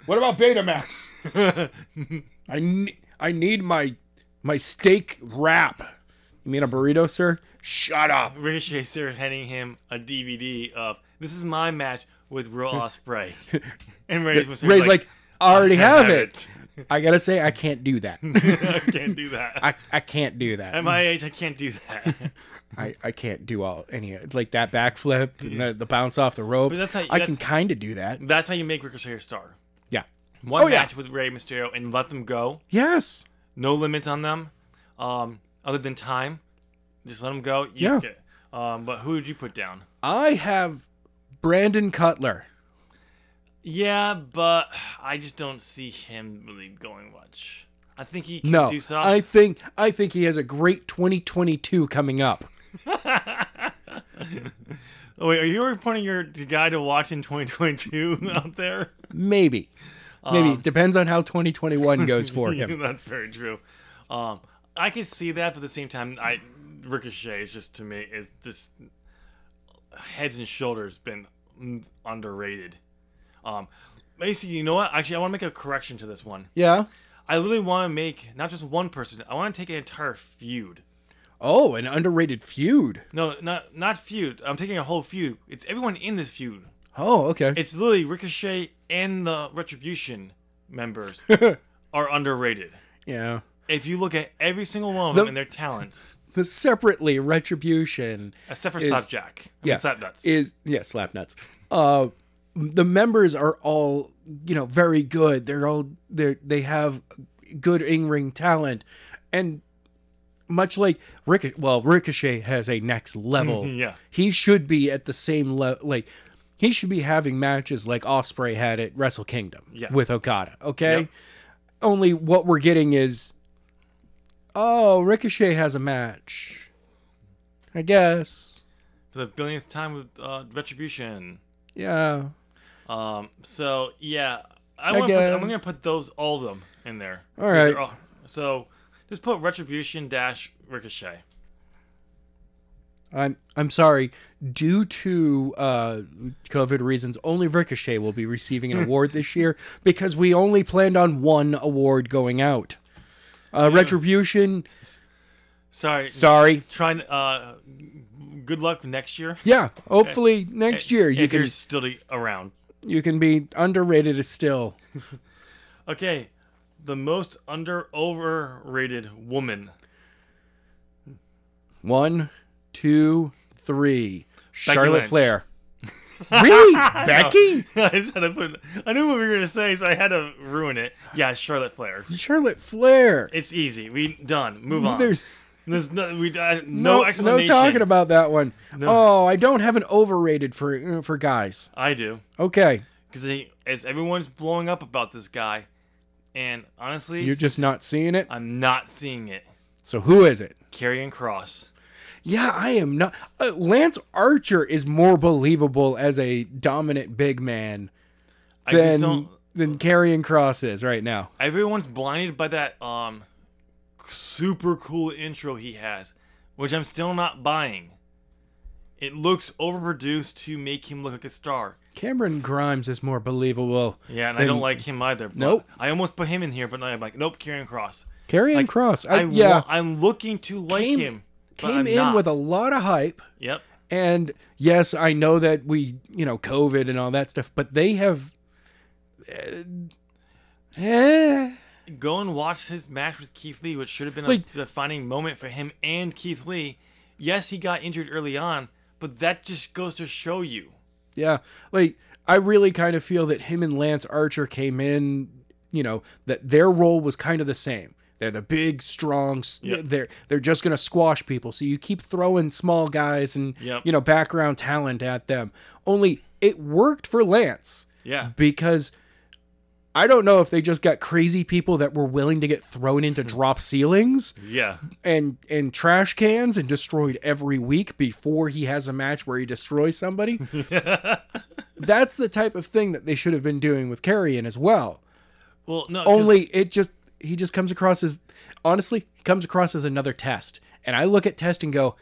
What about Betamax? I need my steak wrap. You mean a burrito, sir? Shut up. Ricochet's here handing him a DVD of, this is my match with Will Ospreay. And Ray's like, I already have it. I gotta say, I can't do that. I can't do that. I can't do that. At my age, I can't do that. I can't do like that backflip and the bounce off the ropes. I can kind of do that. That's how you make Ricochet a star. Yeah. One match with Rey Mysterio and let them go. Yes. No limits on them, other than time. Just let them go. But who did you put down? I have Brandon Cutler. Yeah, but I just don't see him really going much. I think he can do something. I think he has a great 2022 coming up. Oh, wait, are you pointing your guy to watch in 2022 out there? Maybe. It depends on how 2021 goes for him. That's very true. I could see that, but at the same time, Ricochet is just, to me, is just heads and shoulders been underrated. Basically, you know what? Actually, I want to make a correction to this one. Yeah? I literally want to make not just one person. I want to take an entire feud. Oh, an underrated feud. No, not feud. I'm taking a whole feud. It's everyone in this feud. Oh, okay. It's literally Ricochet and the Retribution members are underrated. Yeah. If you look at every single one of them and their talents. The separately Retribution. Except for Slapjack. Slapnuts. Slapnuts. The members are all, very good. They have good in-ring talent. And much like Ricochet has a next level. Yeah. He should be at the same level. He should be having matches like Ospreay had at Wrestle Kingdom with Okada. Okay. Yep. Only what we're getting is, Ricochet has a match, I guess, for the billionth time with Retribution. Yeah. So yeah, I'm gonna put all of them in there. All right. So just put Retribution - Ricochet. I'm sorry. Due to COVID reasons, only Ricochet will be receiving an award this year because we only planned on one award going out. Retribution. Sorry. Trying. Good luck next year. Yeah. Hopefully next year if you're still around. You can be underrated still. Okay. The most overrated woman. 1, 2, 3. Charlotte Lynch. Flair. Really? Becky? I knew what we were going to say, so I had to ruin it. Yeah, Charlotte Flair. Charlotte Flair. It's easy. We done. Move on. There's no explanation. No talking about that one. No. Oh, I don't have an overrated for guys. I do. Okay. Because as everyone's blowing up about this guy, and honestly, you're just not seeing it. I'm not seeing it. So who is it? Karrion Kross. Yeah, I am not. Lance Archer is more believable as a dominant big man than than Karrion Kross is right now. Everyone's blinded by that super cool intro he has, which I'm still not buying. It looks overproduced to make him look like a star. Cameron Grimes is more believable. Yeah, and I don't like him either. Nope. I almost put him in here, but I'm like, nope, Karrion Kross. Karrion Kross. I'm looking to like him. Came in with a lot of hype. Yep. And yes, I know that COVID and all that stuff, but they have. Go and watch his match with Keith Lee, which should have been a defining moment for him and Keith Lee. Yes, he got injured early on, but that just goes to show you. Yeah, I really kind of feel that him and Lance Archer came in, that their role was kind of the same. They're the big, strong. Yep. They're just gonna squash people. So you keep throwing small guys and background talent at them. Only it worked for Lance. Yeah. Because I don't know if they just got crazy people that were willing to get thrown into drop ceilings. Yeah. And trash cans and destroyed every week before he has a match where he destroys somebody. That's the type of thing that they should have been doing with Karrion as well. Well, no. Only he just comes across as, honestly, he comes across as another Test. And I look at Test and go,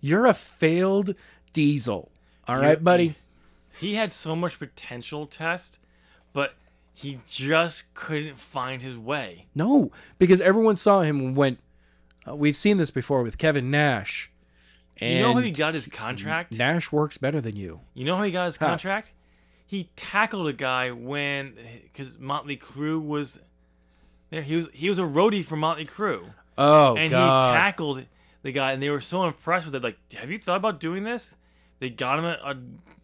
you're a failed Diesel. All right, buddy? He had so much potential, Test, but he just couldn't find his way. No, because everyone saw him and went, we've seen this before with Kevin Nash. And you know how he got his contract? Nash works better than you. You know how he got his contract? He tackled a guy because Motley Crue was there. He was a roadie for Motley Crue. Oh, and God. he tackled the guy, and they were so impressed with it. Like, have you thought about doing this? They got him a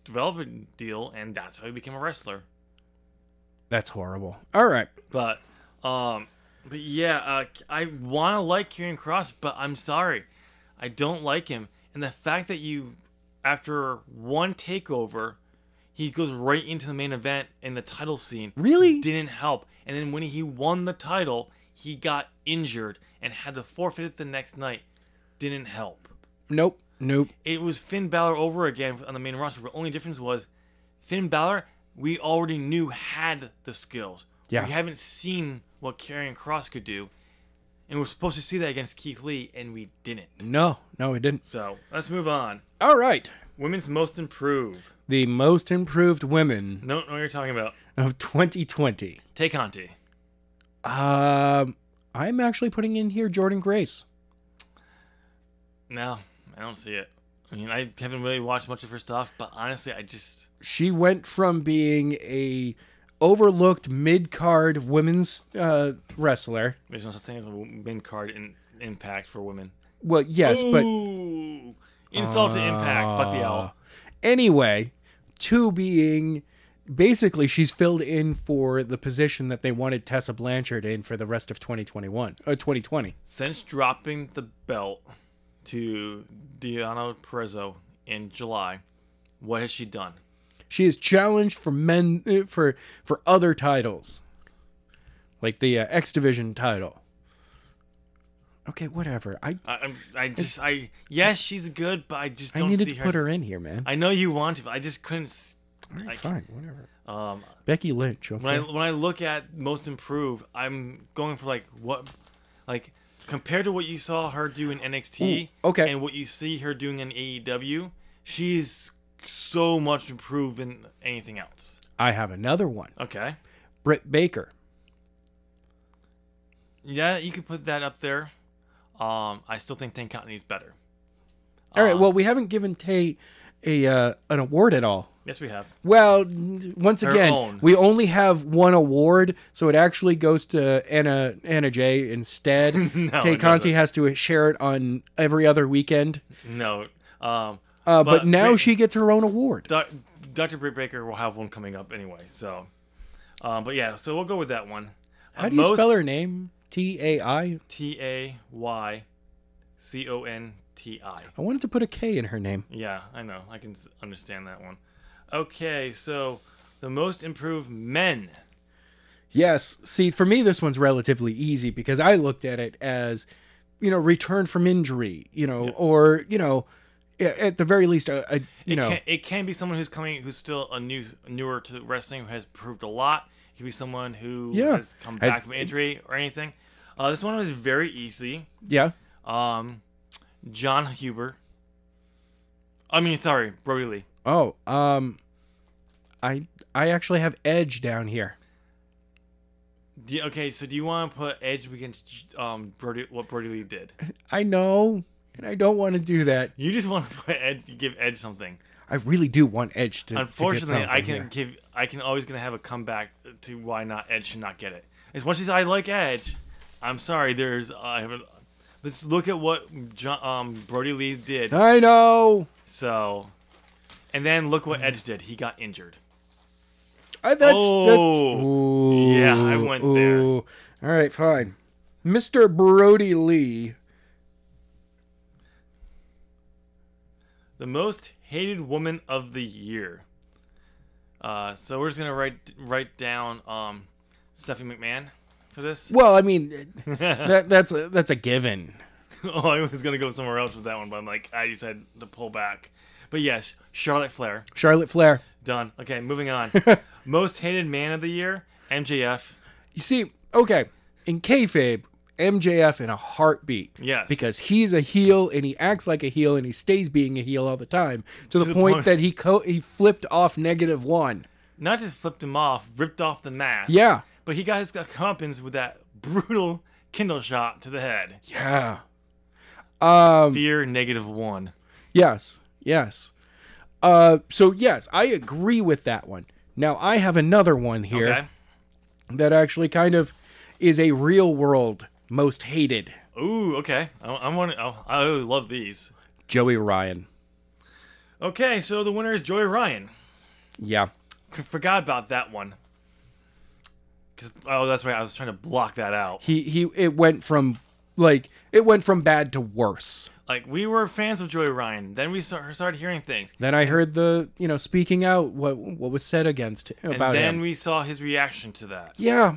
development deal, and that's how he became a wrestler. That's horrible. All right. But yeah, I want to like Karrion Kross, but I'm sorry. I don't like him. And the fact that after one takeover, he goes right into the main event in the title scene. Really? Didn't help. And then when he won the title, he got injured and had to forfeit it the next night. Didn't help. Nope. It was Finn Balor over again on the main roster. The only difference was Finn Balor, we already knew had the skills. Yeah. We haven't seen what Karrion Kross could do. And we're supposed to see that against Keith Lee, and we didn't. No, we didn't. So, let's move on. All right. Women's Most Improved. The most improved women. No, what you're talking about. Of 2020. Tay Conti. I'm actually putting in here Jordan Grace. No, I don't see it. I mean, I haven't really watched much of her stuff, but honestly, She went from being a overlooked mid-card women's wrestler. There's no such thing as a mid-card in Impact for women. Well, yes, but... Insult to Impact. Fuck the owl. Anyway, to being... Basically, she's filled in for the position that they wanted Tessa Blanchard in for the rest of 2020. Since dropping the belt to Deonna Purrazzo in July, what has she done? She is challenged for men for other titles, like the X Division title. Okay, whatever. Yes, she's good, but I just don't see her. I needed to put her in here, man. I know you want to, but I just couldn't. All right, fine, whatever. Becky Lynch. Okay. When I look at Most Improved, I'm going for compared to what you saw her do in NXT, okay, and what you see her doing in AEW, she's so much improved than anything else. I have another one. Okay. Britt Baker. Yeah, you could put that up there. I still think Tay Conti is better. All right. Well, we haven't given Tay an award at all. Yes, we have. Well, once again, we only have one award, so it actually goes to Anna Jay instead. No, Tay Conti has to share it on every other weekend. No. But now she gets her own award. Dr. Britt Baker will have one coming up anyway. So, but yeah, so we'll go with that one. How do you spell her name? T-A-I? T-A-Y-C-O-N-T-I. I wanted to put a K in her name. Yeah, I know. I can understand that one. Okay, so the Most Improved Men. Yes. See, for me, this one's relatively easy because I looked at it as, return from injury, or, at the very least, It can be someone who's still newer to wrestling, who has proved a lot. It can be someone who has come back from injury or anything. This one was very easy. Yeah. John Huber. Brody Lee. Oh, I actually have Edge down here. So do you want to put Edge against what Brody Lee did? I know, and I don't want to do that. You just want to put Edge, give Edge something. I really do want Edge to. Unfortunately, to get something I can always gonna have a comeback to why not Edge should not get it. As much as I like Edge, I'm sorry. Let's look at what Brody Lee did. I know. So, and then look what Edge did. He got injured. Yeah, I went there. All right, fine. Mr. Brody Lee. The most hated woman of the year. So we're just gonna write down Stephanie McMahon for this. Well, I mean, that's a given. Oh, I was gonna go somewhere else with that one, but I decided to pull back. But yes, Charlotte Flair. Charlotte Flair. Done. Okay, moving on. Most hated man of the year, MJF. You see, okay, in kayfabe, MJF in a heartbeat. Yes. Because he's a heel and he acts like a heel and he stays being a heel all the time to the point that he flipped off -1. Not just flipped him off, ripped off the mask. Yeah. But he got his comeuppance with that brutal Kindle shot to the head. Yeah. Fear -1. Yes. So yes, I agree with that one. Now I have another one here that actually kind of is a real world most hated. Ooh, okay. I love these. Joey Ryan. Okay, so the winner is Joey Ryan. Yeah. Forgot about that one. That's right. I was trying to block that out. It went from bad to worse. We were fans of Joey Ryan. Then we started hearing things. Then I heard speaking out what was said about him. And then we saw his reaction to that. Yeah.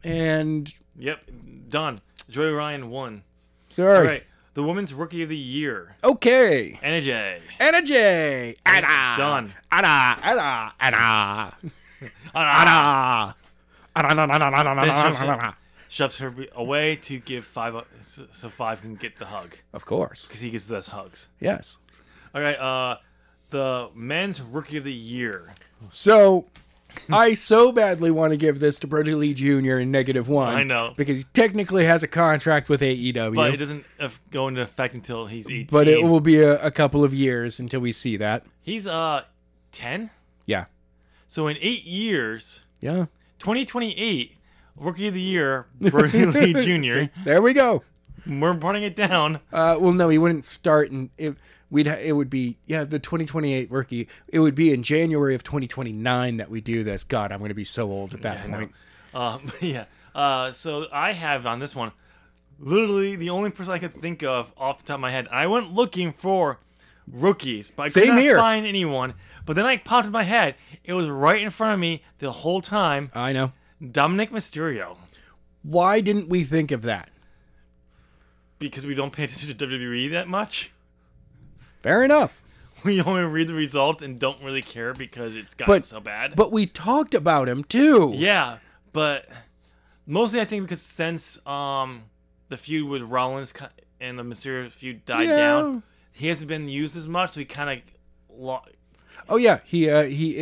And yep, done. Joey Ryan won. Sorry. All right. The Women's Rookie of the Year. Okay. Anna Jay. Anna Jay. Anna. Done. Anna. Anna. Anna. Anna. Anna. Shoves her away to give Five so Five can get the hug. Of course. Because he gets the best hugs. Yes. All right. The Men's Rookie of the Year. So, I so badly want to give this to Brody Lee Jr. in -1. I know. Because he technically has a contract with AEW. But it doesn't go into effect until he's 18. But it will be a couple of years until we see that. He's 10? Yeah. So in 8 years, yeah, 2028, Rookie of the Year, Brody Lee Jr. See, there we go. We're running it down. Well, no, he wouldn't start in it would be the 2028 rookie. It would be in January of 2029 that we do this. God, I'm going to be so old at that point. So I have on this one literally the only person I could think of off the top of my head. I went looking for rookies, but I could not find anyone. But then I popped in my head. It was right in front of me the whole time. I know. Dominic Mysterio. Why didn't we think of that? Because we don't pay attention to WWE that much. Fair enough. We only read the results and don't really care because it's gotten so bad. But we talked about him too. Yeah, but mostly I think because since the feud with Rollins and the Mysterio feud died down, he hasn't been used as much, so he kind of Oh yeah, he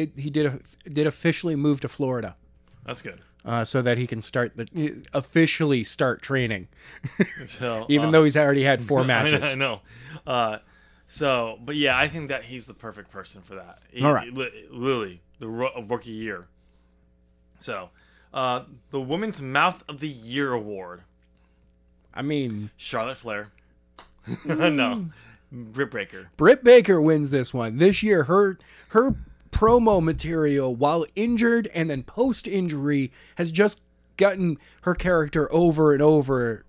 did officially move to Florida. That's good. So that he can officially start training. So, even though he's already had 4 matches. I know. But yeah, I think that he's the perfect person for that. All right. Literally, the Rookie Year. So, the Women's Mouth of the Year award. I mean, Charlotte Flair. No. Britt Baker. Britt Baker wins this one. This year, her promo material, while injured and then post-injury, has just gotten her character over and over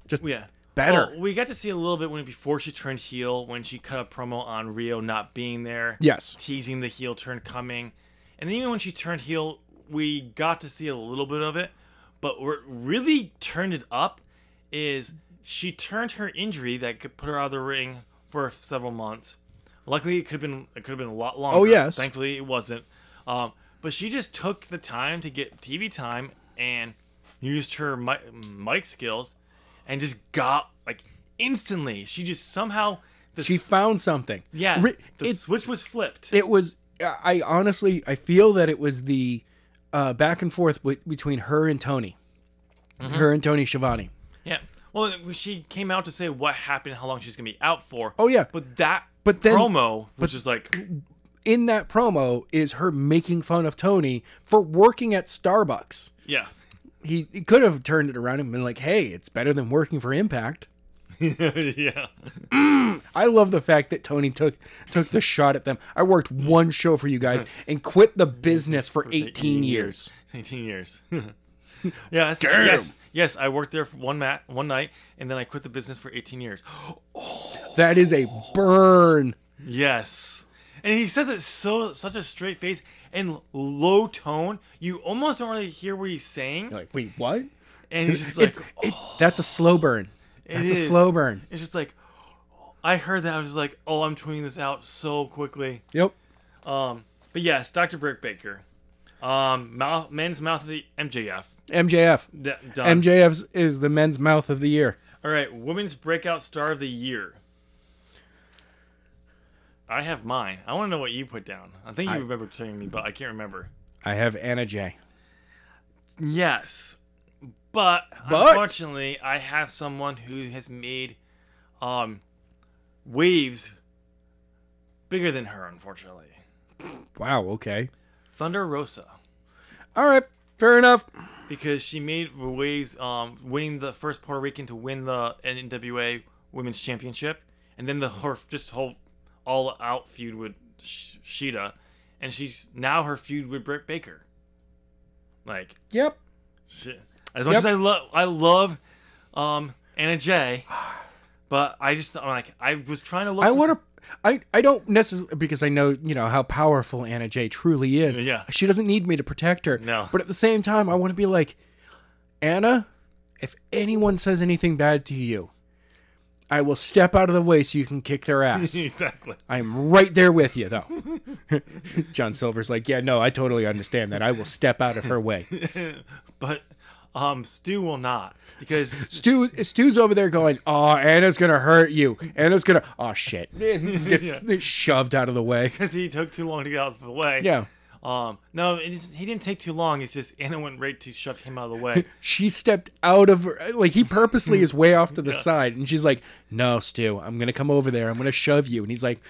better. Well, we got to see a little bit before she turned heel, when she cut a promo on Rio not being there. Yes. Teasing the heel turn coming. And then even when she turned heel, we got to see a little bit of it. But what really turned it up is she turned her injury that could put her out of the ring for several months Luckily, it could have been a lot longer. Oh, yes. Thankfully, it wasn't. But she just took the time to get TV time and used her mic skills, and just got like instantly. She just somehow She found something. yeah the switch was flipped. It was. I honestly, I feel that it was the back and forth between her and Tony, her and Tony Schiavone. Yeah. Well, she came out to say what happened, how long she's gonna be out for. Oh yeah, But that But then- promo was just like, in that promo is her making fun of Tony for working at Starbucks. yeah. He could have turned it around and been like, "Hey, it's better than working for Impact." Yeah. I love the fact that Tony took the shot at them. I worked one show for you guys and quit the business for 18 years. 18 years. Yeah. Yes. I worked there for one night, and then I quit the business for 18 years. That is a burn. Yes. And he says it such a straight face and low tone. You almost don't really hear what he's saying. You're like, wait, what? And he's just like, That's a slow burn. That's a is. slow burn. It's just like, I heard that. I was just like, oh, I'm tweeting this out so quickly. Yep. But yes, Dr. Britt Baker. Men's mouth of the MJF. MJF. Done. MJF is the men's mouth of the year. All right, women's breakout star of the year. I have mine. I want to know what you put down. I think you remember telling me, but I can't remember. I have Anna Jay. Yes, but unfortunately, I have someone who has made waves bigger than her. Unfortunately, Wow. Okay. Thunder Rosa, All right. Fair enough. because she made waves, winning the first Puerto Rican to win the NWA Women's Championship, and then her whole all-out feud with Sheeta, and she's now her feud with Britt Baker. Like, Yep. shit. As much as I love Anna Jay, but I'm like, I was trying to look. I don't necessarily, because I know, how powerful Anna Jay truly is. Yeah. She doesn't need me to protect her. No. But at the same time, I want to be like, Anna, if anyone says anything bad to you, I will step out of the way so you can kick their ass. Exactly. I'm right there with you, though. John Silver's like, yeah, no, I totally understand that. I will step out of her way. But Stu will not, because Stu's over there going, oh, Anna's going to hurt you. Anna's going to, oh, shit. Gets shoved out of the way. he took too long to get out of the way. Yeah. No, he didn't take too long. It's just Anna went right to shove him out of the way. She stepped out of her, like, he purposely is way off to the side, and she's like, no, Stu, I'm gonna come over there, I'm gonna shove you. And he's like,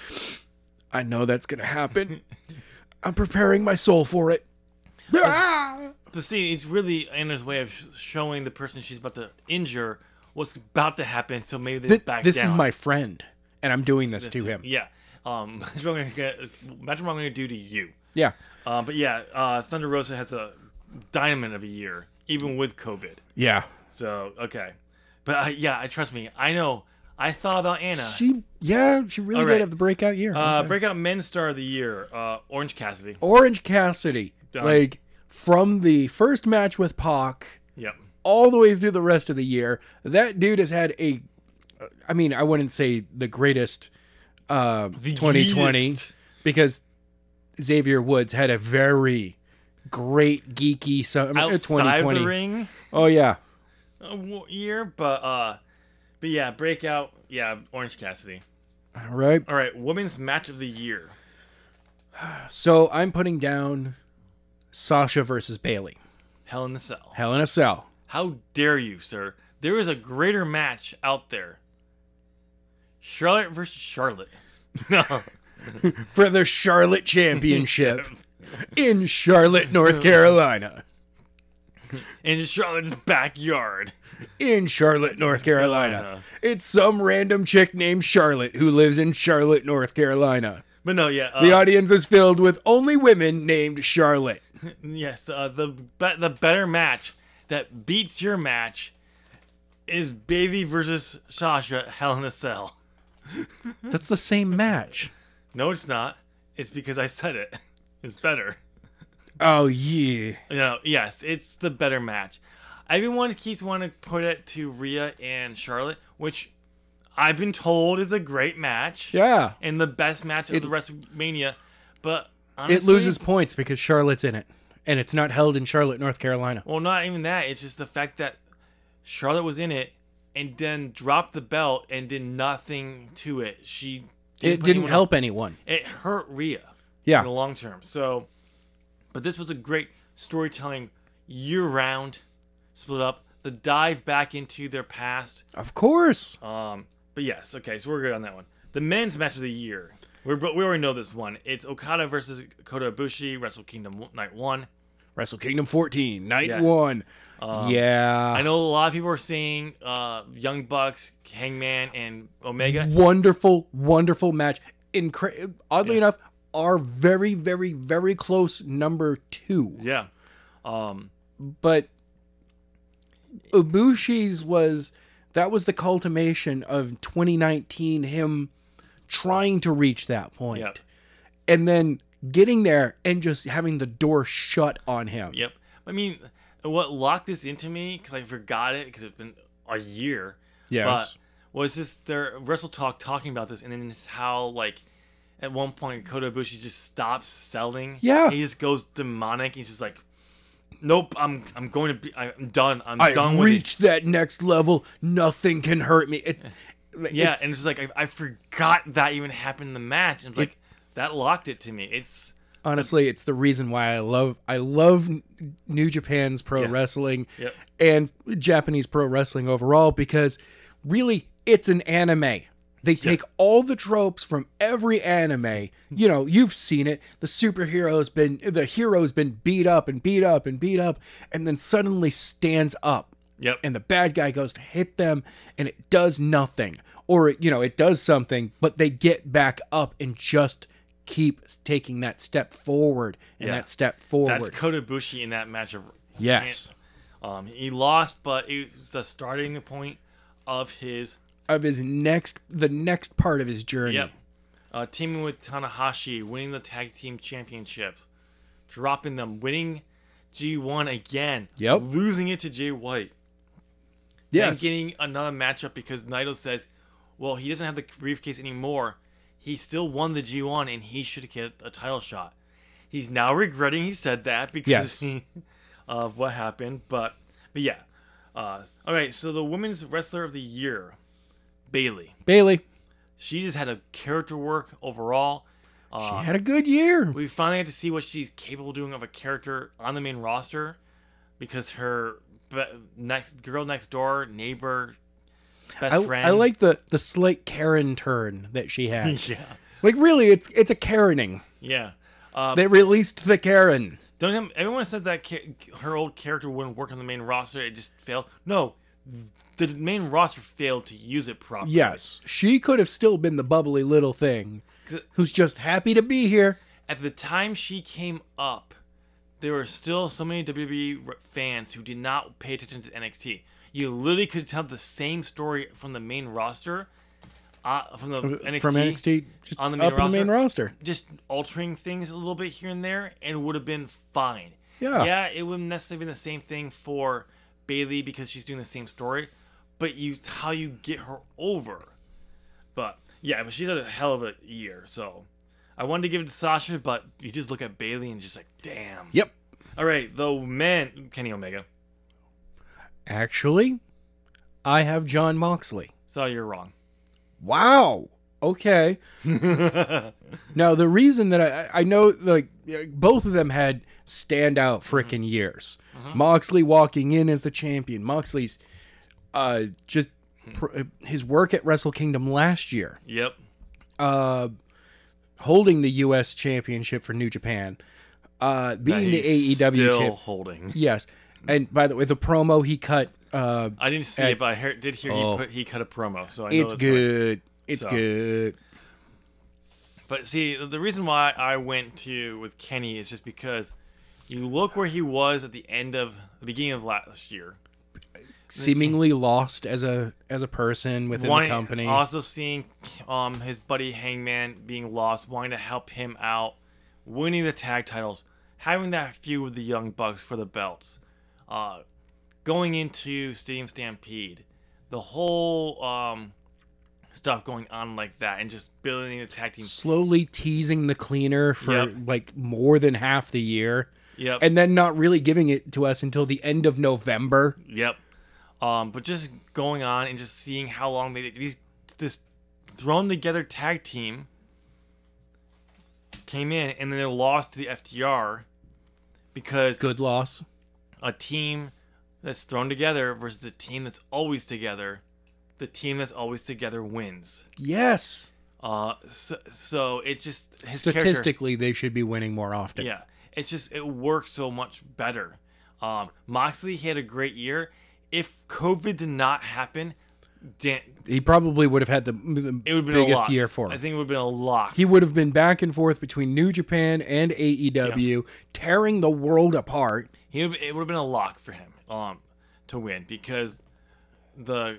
I know that's gonna happen. I'm preparing my soul for it. But see, it's really Anna's way of showing the person she's about to injure what's about to happen, so maybe they back This down. is my friend, and I'm doing this to him. Yeah. Imagine what I'm gonna do to you. Yeah. But yeah, Thunder Rosa has a diamond of a year, even with COVID. Yeah. So, okay. But I trust me. I know. I thought about Anna. She really All did right. have the breakout year. Okay. Breakout men's star of the year, Orange Cassidy. Orange Cassidy. Done. Like, from the first match with Pac Yep. all the way through the rest of the year, that dude has had I wouldn't say the greatest 2020, yeast. because Xavier Woods had a very great geeky Outside 2020. the ring Oh yeah. year, but yeah, breakout, yeah, Orange Cassidy. All right. All right, women's match of the year. So I'm putting down Sasha versus Bailey. Hell in the Cell. Hell in a Cell. How dare you, sir? There is a greater match out there. Charlotte versus Charlotte. No. For the Charlotte Championship in Charlotte, North Carolina. In Charlotte's backyard. In Charlotte, North Carolina. Carolina. It's some random chick named Charlotte who lives in Charlotte, North Carolina. But no, yeah. The audience is filled with only women named Charlotte. Yes, the better match that beats your match is Bailey versus Sasha, Hell in a Cell. That's the same match. No, it's not. It's because I said it. It's better. Oh, yeah. No, yes, it's the better match. Everyone keeps wanting to put it to Rhea and Charlotte, which I've been told is a great match. Yeah. And the best match of It- the WrestleMania. But honestly, It loses points because Charlotte's in it. And it's not held in Charlotte, North Carolina. Well, not even that. It's just the fact that Charlotte was in it and then dropped the belt and did nothing to it. It put didn't anyone help anyone. It hurt Rhea in Yeah. the long term. So, but this was a great storytelling year round, split up the dive back into their past. Of course. But yes, okay, so we're good on that one. The men's match of the year. We already know this one. It's Okada versus Kota Ibushi, Wrestle Kingdom Night 1. Wrestle Kingdom 14, Night Yeah. 1. Yeah. I know a lot of people are saying Young Bucks, Hangman, and Omega. Wonderful, wonderful match. Oddly Yeah. enough, our very, very, very close number 2. Yeah. But Ibushi's was the culmination of 2019, him trying to reach that point. Yep. And then getting there and just having the door shut on him. Yep. I mean, what locked this into me, because I forgot it, because it's been a year. Yes. But was just their Wrestle Talk talking about this, and then just how, like, at one point, Kota Ibushi just stops selling. Yeah. He just goes demonic. He's just like, nope, I'm going to be, I'm done. I'm I've done with it. reached that next level. Nothing can hurt me. Yeah, and it's just like, I forgot that even happened in the match. And like, that locked it to me. It's honestly, it's the reason why I love New Japan's pro wrestling Yep. and Japanese pro wrestling overall, because really it's an anime. They take all the tropes from every anime. You know, you've seen it. The hero's been beat up and beat up and beat up, and then suddenly stands up. Yep. And the bad guy goes to hit them, and it does nothing. Or, it does something, but they get back up and just keep taking that step forward and that step forward. That's Kota Ibushi in that match. Yes. He lost, but it was the starting point of the next part of his journey. Yep. Teaming with Tanahashi, winning the tag team championships, dropping them, winning G1 again. Yep. Losing it to Jay White. Yes. And getting another matchup because Naito says, well, he doesn't have the briefcase anymore. He still won the G1 and he should get a title shot. He's now regretting he said that because of what happened. But yeah. All right, so the Women's Wrestler of the Year, Bayley. She just had a character work overall. She had a good year. We finally had to see what she's capable of doing of a character on the main roster because her girl next door, neighbor, best friend. I like the slight Karen turn that she had. Yeah. Like, really, it's a Karening. Yeah. They released the Karen. Everyone says that her old character wouldn't work on the main roster. It just failed. No, the main roster failed to use it properly. Yes, she could have still been the bubbly little thing who's just happy to be here. At the time she came up, there were still so many WWE fans who did not pay attention to NXT. You literally could tell the same story from the main roster, from NXT, just on the main roster. Just altering things a little bit here and there, and it would have been fine. Yeah, it wouldn't necessarily been the same thing for Bayley because she's doing the same story, but how you get her over. But yeah, but she's had a hell of a year. So I wanted to give it to Sasha, but you just look at Bayley and just like, damn. Yep. All right, the men, Kenny Omega. Actually, I have Jon Moxley. So you're wrong. Wow. Okay. Now, the reason that I know, like, both of them had standout freaking years. Moxley walking in as the champion. Moxley's his work at Wrestle Kingdom last year. Yep. Holding the U.S. championship for New Japan. Being the AEW still holding. Yes. And by the way, the promo he cut. I didn't see it, but I did hear he cut a promo. So I know it's good. It's good. But see, the reason why I went with Kenny is just because you look where he was at the beginning of last year. Seemingly lost as a person within the company. Also seeing his buddy Hangman being lost, wanting to help him out, winning the tag titles, having that feud with the Young Bucks for the belts, going into Stadium Stampede, the whole stuff going on like that, and just building a tag team. Slowly teasing the cleaner for like more than half the year. Yep. And then not really giving it to us until the end of November. Yep. But just going on and just seeing how long this thrown together tag team came in, and then they lost to the FTR because Good loss. a team that's thrown together versus a team that's always together, the team that's always together wins. Yes. So it's just his Statistically, they should be winning more often. yeah, it's just it works so much better. Moxley, he had a great year. If COVID did not happen, He probably would have had the it would have been a biggest lock. year for him. I think it would have been a lock. He would have been back and forth between New Japan and AEW, tearing the world apart. It would have been a lock for him to win because the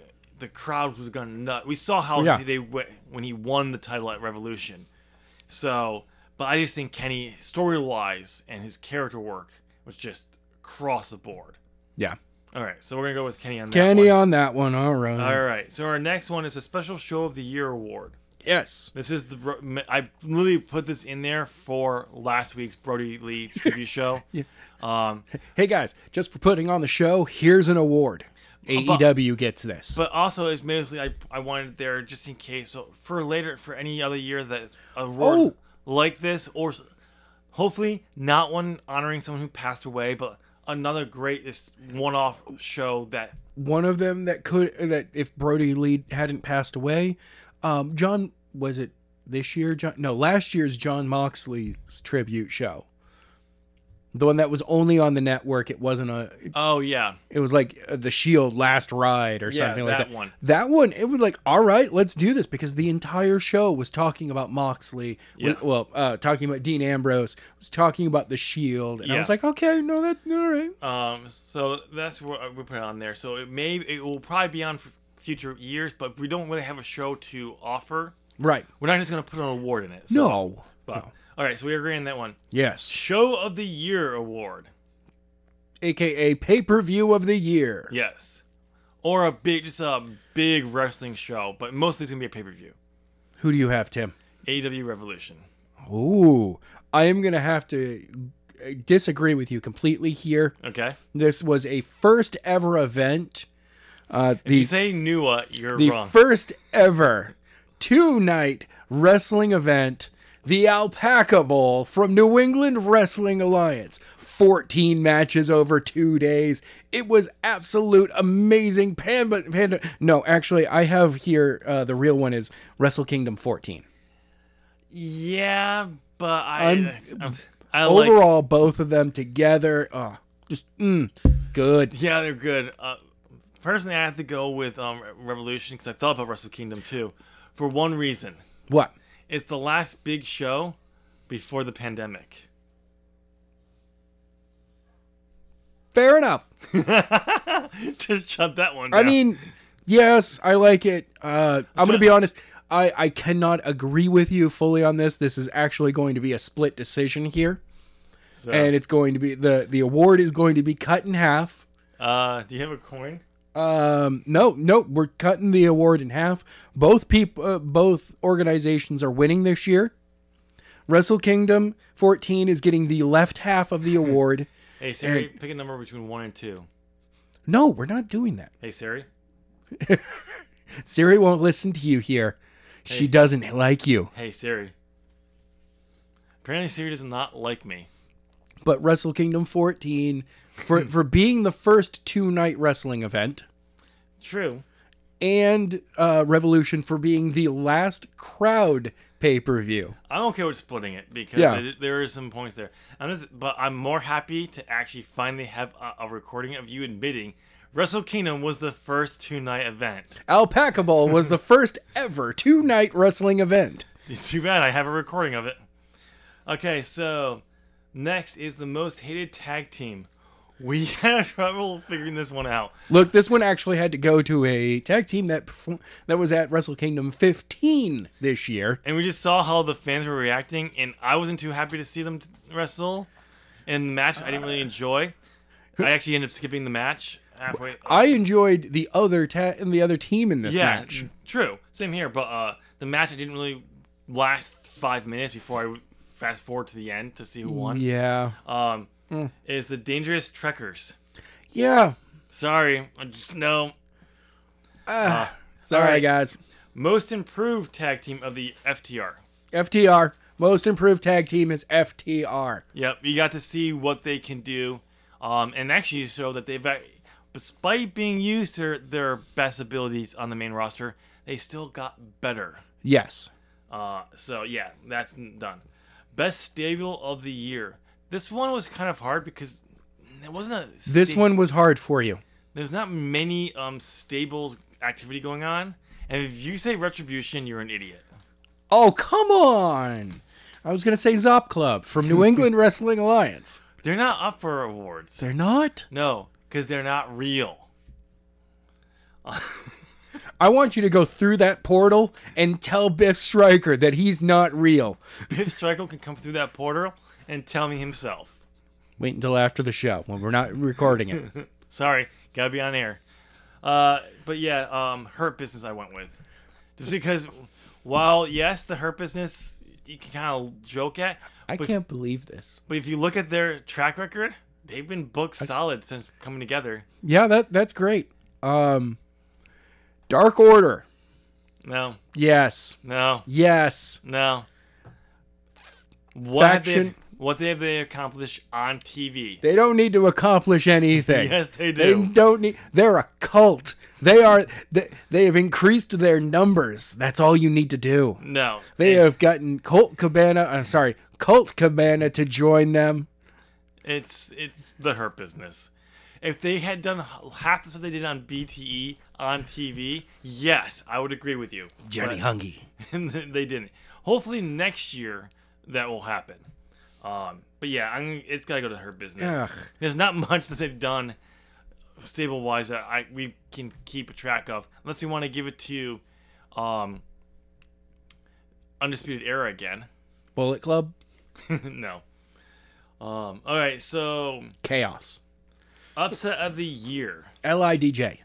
crowd was gonna nut. We saw how they went when he won the title at Revolution. So, but I just think Kenny, story wise and his character work was just across the board. Yeah. All right, so we're gonna go with Kenny on that Kenny one. on that one. All right. All right, so our next one is a special show of the year award. Yes. This is I literally put this in there for last week's Brody Lee tribute show. Yeah. Hey guys, just for putting on the show, here's an award. AEW gets this. But also, it's mostly I wanted it there just in case. So for later, for any other year that award like this, or hopefully not one honoring someone who passed away, but another great one-off show that one of them that if Brody Lee hadn't passed away, John, was it this year? Last year's John Moxley's tribute show. The one that was only on the network. It wasn't oh yeah. It was like the Shield Last Ride or something like that. One. That one. It was like, all right, let's do this, because the entire show was talking about Moxley. Yeah. Talking about Dean Ambrose. Was talking about the Shield, and I was like, okay, no, that's all right. So that's what we put it on there. So it will probably be on for future years, but we don't really have a show to offer. Right. We're not just gonna put an award in it. So, No. But all right, so we agree on that one. Yes. Show of the Year award, AKA pay-per-view of the year. yes, or a big wrestling show, but mostly it's gonna be a pay-per-view. Who do you have, Tim? AEW Revolution. Ooh, I am gonna have to disagree with you completely here. Okay. This was a first ever event. If you say Nua, you're the wrong. first ever 2-night wrestling event, the Alpaca Bowl from New England Wrestling Alliance. 14 matches over 2 days. It was absolute amazing. No, actually, I have here, the real one is Wrestle Kingdom 14. Yeah, but I overall, both of them together, good. Yeah, they're good. Personally, I have to go with Revolution because I thought about Wrestle Kingdom too, for one reason. What? It's the last big show before the pandemic. Fair enough. Just shut that one down. I mean, yes, I like it. I'm going to be honest. I cannot agree with you fully on this. This is actually going to be a split decision here. So, and it's going to be, the award is going to be cut in half. Do you have a coin? No, we're cutting the award in half. Both organizations are winning this year. Wrestle Kingdom 14 is getting the left half of the award. Hey Siri, pick a number between 1 and 2. No, we're not doing that. Hey Siri. Siri won't listen to you here. Hey. She doesn't like you. Hey Siri. Apparently Siri does not like me. But Wrestle Kingdom 14, for being the first 2-night wrestling event. True. And Revolution for being the last crowd pay-per-view. I'm okay with splitting it because there are some points there. But I'm more happy to actually finally have a recording of you admitting Wrestle Kingdom was the first 2-night event. Alpaca Bowl was the first ever 2-night wrestling event. It's too bad I have a recording of it. Okay, so next is the most hated tag team. We had trouble figuring this one out. Look, this one actually had to go to a tag team that was at Wrestle Kingdom 15 this year. And we just saw how the fans were reacting, and I wasn't too happy to see them wrestle in the match I didn't really enjoy. I actually ended up skipping the match halfway. I enjoyed the other team in this match. True. Same here, but the match I didn't really last 5 minutes before I fast forward to the end to see who won. Yeah. Is the Dangerous Trekkers. Yeah. Sorry, I just no. Sorry, right. guys. Most improved tag team of the FTR. FTR. Most improved tag team is FTR. Yep, you got to see what they can do, and actually show that they've, despite being used to their best abilities on the main roster, they still got better. Yes. So yeah, that's done. Best stable of the year. This one was kind of hard because it wasn't a. This one was hard for you. There's not many stables activity going on, and if you say Retribution, you're an idiot. Oh, come on! I was gonna say Zop Club from New England Wrestling Alliance. They're not up for awards. They're not? No, because they're not real. I want you to go through that portal and tell Biff Stryker that he's not real. Biff Stryker can come through that portal and tell me himself. Wait until after the show when we're not recording it. Sorry, gotta be on air. But yeah, Hurt Business I went with. Just because, while yes, the Hurt Business you can kind of joke at. I can't believe this. But if you look at their track record, they've been booked solid since coming together. Yeah, that's great. Dark Order. No. Yes. No. Yes. No. Faction. What have they accomplished on TV? They don't need to accomplish anything. Yes, they do. They don't need. They're a cult. They have increased their numbers. That's all you need to do. No. They have gotten Colt Cabana to join them. It's the Hurt Business. If they had done half the stuff they did on BTE on TV, yes, I would agree with you. Johnny Hungy. They didn't. Hopefully next year that will happen. But yeah, it's got to go to Hurt Business. Ugh. There's not much that they've done stable-wise that we can keep track of. Unless we want to give it to Undisputed Era again. Bullet Club? No. All right, so... Chaos. Upset of the year. LIDJ.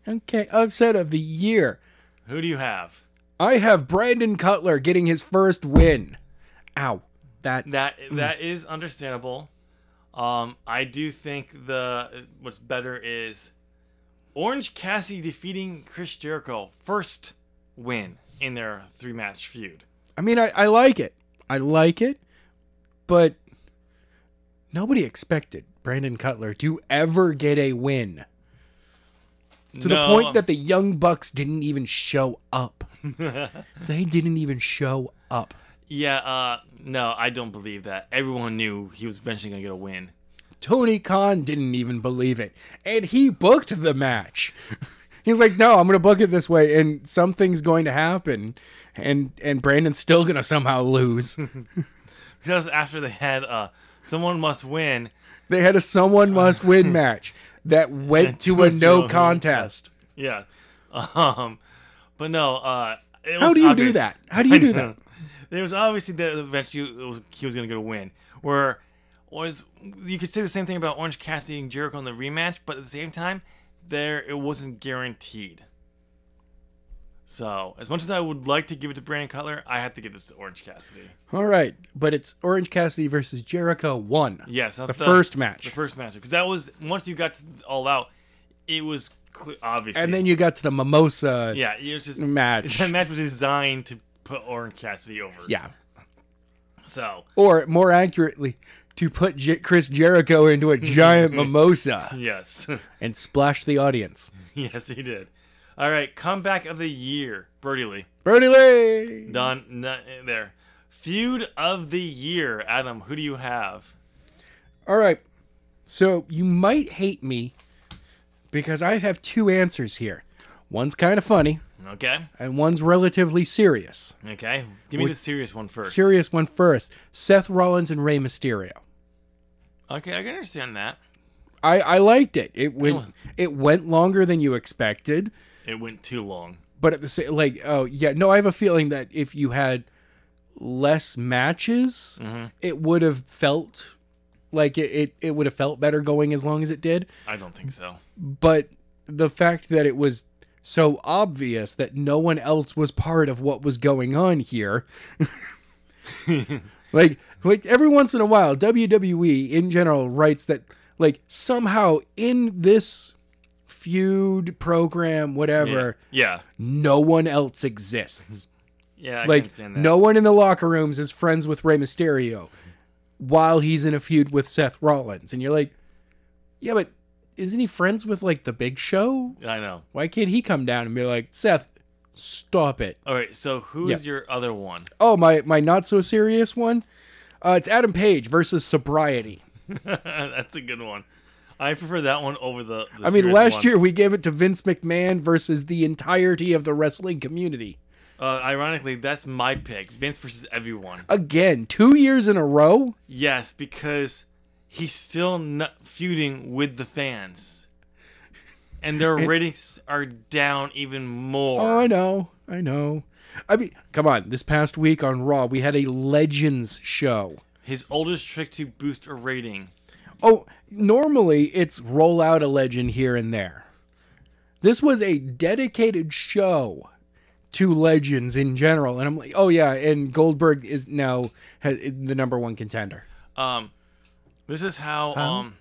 Okay, upset of the year. Who do you have? I have Brandon Cutler getting his first win. Ow. That is understandable. I do think what's better is Orange Cassidy defeating Chris Jericho. First win in their 3-match feud. I mean, I like it. I like it, but nobody expected Brandon Cutler to ever get a win. To the point that the Young Bucks didn't even show up. They didn't even show up. Yeah, no, I don't believe that. Everyone knew he was eventually going to get a win. Tony Khan didn't even believe it. And he booked the match. He's like, no, I'm going to book it this way, and something's going to happen. And Brandon's still going to somehow lose. Because after they had Someone Must Win. They had a Someone Must Win match that went to a no contest. Yeah. But no, how do you do that? How do you do that? It was obviously that eventually he was going to get a win. You could say the same thing about Orange Cassidy and Jericho in the rematch, but at the same time, it wasn't guaranteed. So, as much as I would like to give it to Brandon Cutler, I have to give this to Orange Cassidy. All right, but it's Orange Cassidy versus Jericho 1. Yes, the first match. The first match, because that was once you got to All Out, it was obviously. And then you got to the Mimosa. Yeah, it was just match. That match was designed to put Orange Cassidy over. Yeah. So. Or more accurately, to put Chris Jericho into a giant mimosa. Yes. And splash the audience. Yes, he did. All right, comeback of the year, Brody Lee. Brody Lee! Done. There. Feud of the year, Adam, who do you have? All right, so you might hate me because I have 2 answers here. One's kind of funny. Okay. And one's relatively serious. Okay. Give me the serious one first. Serious one first. Seth Rollins and Rey Mysterio. Okay, I can understand that. I liked it. It went longer than you expected. It went too long. But at the same, I have a feeling that if you had less matches, it would have felt like it would have felt better going as long as it did. I don't think so. But the fact that it was so obvious that no one else was part of what was going on here. like every once in a while, WWE in general writes that like somehow in this feud program, whatever, Yeah. no one else exists. Yeah, I can Like understand that. no one in the locker rooms is friends with Rey Mysterio while he's in a feud with Seth Rollins. And you're like, yeah, but isn't he friends with like the Big Show? I know. Why can't he come down and be like, Seth, stop it? All right, so who's your other one? Oh, my not so serious one? It's Adam Page versus Sobriety. That's a good one. I prefer that one over the I mean, serious last one. year we gave it to Vince McMahon versus the entirety of the wrestling community. Ironically, that's my pick. Vince versus everyone. Again, 2 years in a row? Yes, because he's still not feuding with the fans. And their ratings are down even more. Oh, I know. I mean, come on. This past week on Raw, we had a Legends show. His oldest trick to boost a rating. Oh, normally it's roll out a legend here and there. This was a dedicated show to legends in general. And I'm like, oh yeah, and Goldberg is now the number one contender. This is how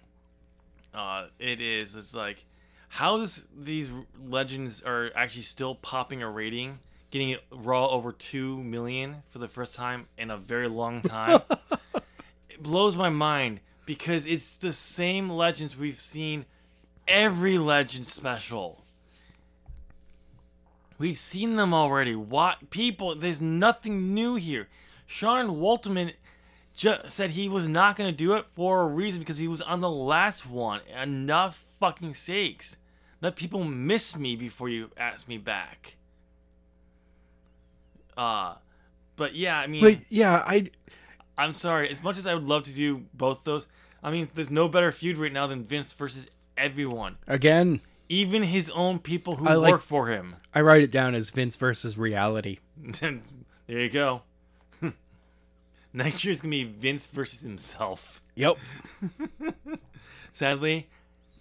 it is. It's like how these legends are actually still popping a rating, getting it Raw over 2 million for the first time in a very long time. It blows my mind because it's the same legends we've seen every Legend special. We've seen them already. What people? There's nothing new here. Sean Waltman just said he was not going to do it for a reason because he was on the last one. Enough fucking sakes. Let people miss me before you ask me back. But yeah, I mean, Like, yeah, I'm sorry. As much as I would love to do both those, I mean, there's no better feud right now than Vince versus everyone. again, Even his own people who I like- work for him. I write it down as Vince versus reality. There you go. Next year's gonna be Vince versus himself. Yep. Sadly,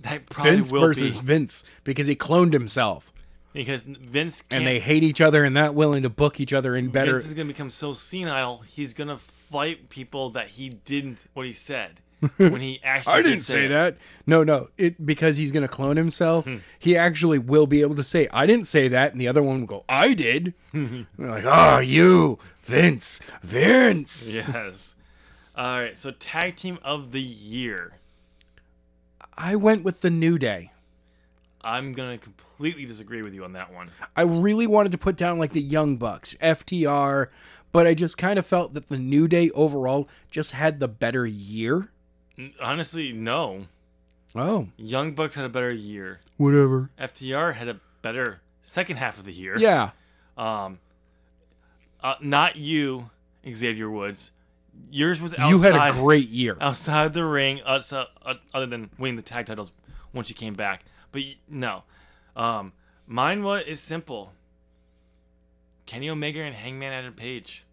that probably Vince will versus be Vince because he cloned himself. because Vince can't. And they hate each other and not willing to book each other in better. Vince is gonna become so senile. He's gonna fight people that he didn't. What he said when he actually. I didn't say that. No. Because he's going to clone himself, he actually will be able to say, I didn't say that. And the other one will go, I did. And they're like, oh, you, Vince. Yes. All right. So tag team of the year. I went with the New Day. I'm gonna completely disagree with you on that one. I really wanted to put down like the Young Bucks, FTR, but I just kind of felt that the New Day overall just had the better year. Honestly, no. Oh. Young Bucks had a better year. Whatever. FTR had a better second half of the year. Yeah. Not you, Xavier Woods. Yours was outside. You had a great year. Outside the ring, other than winning the tag titles once you came back. But no. Mine is simple. Kenny Omega and Hangman Adam Page.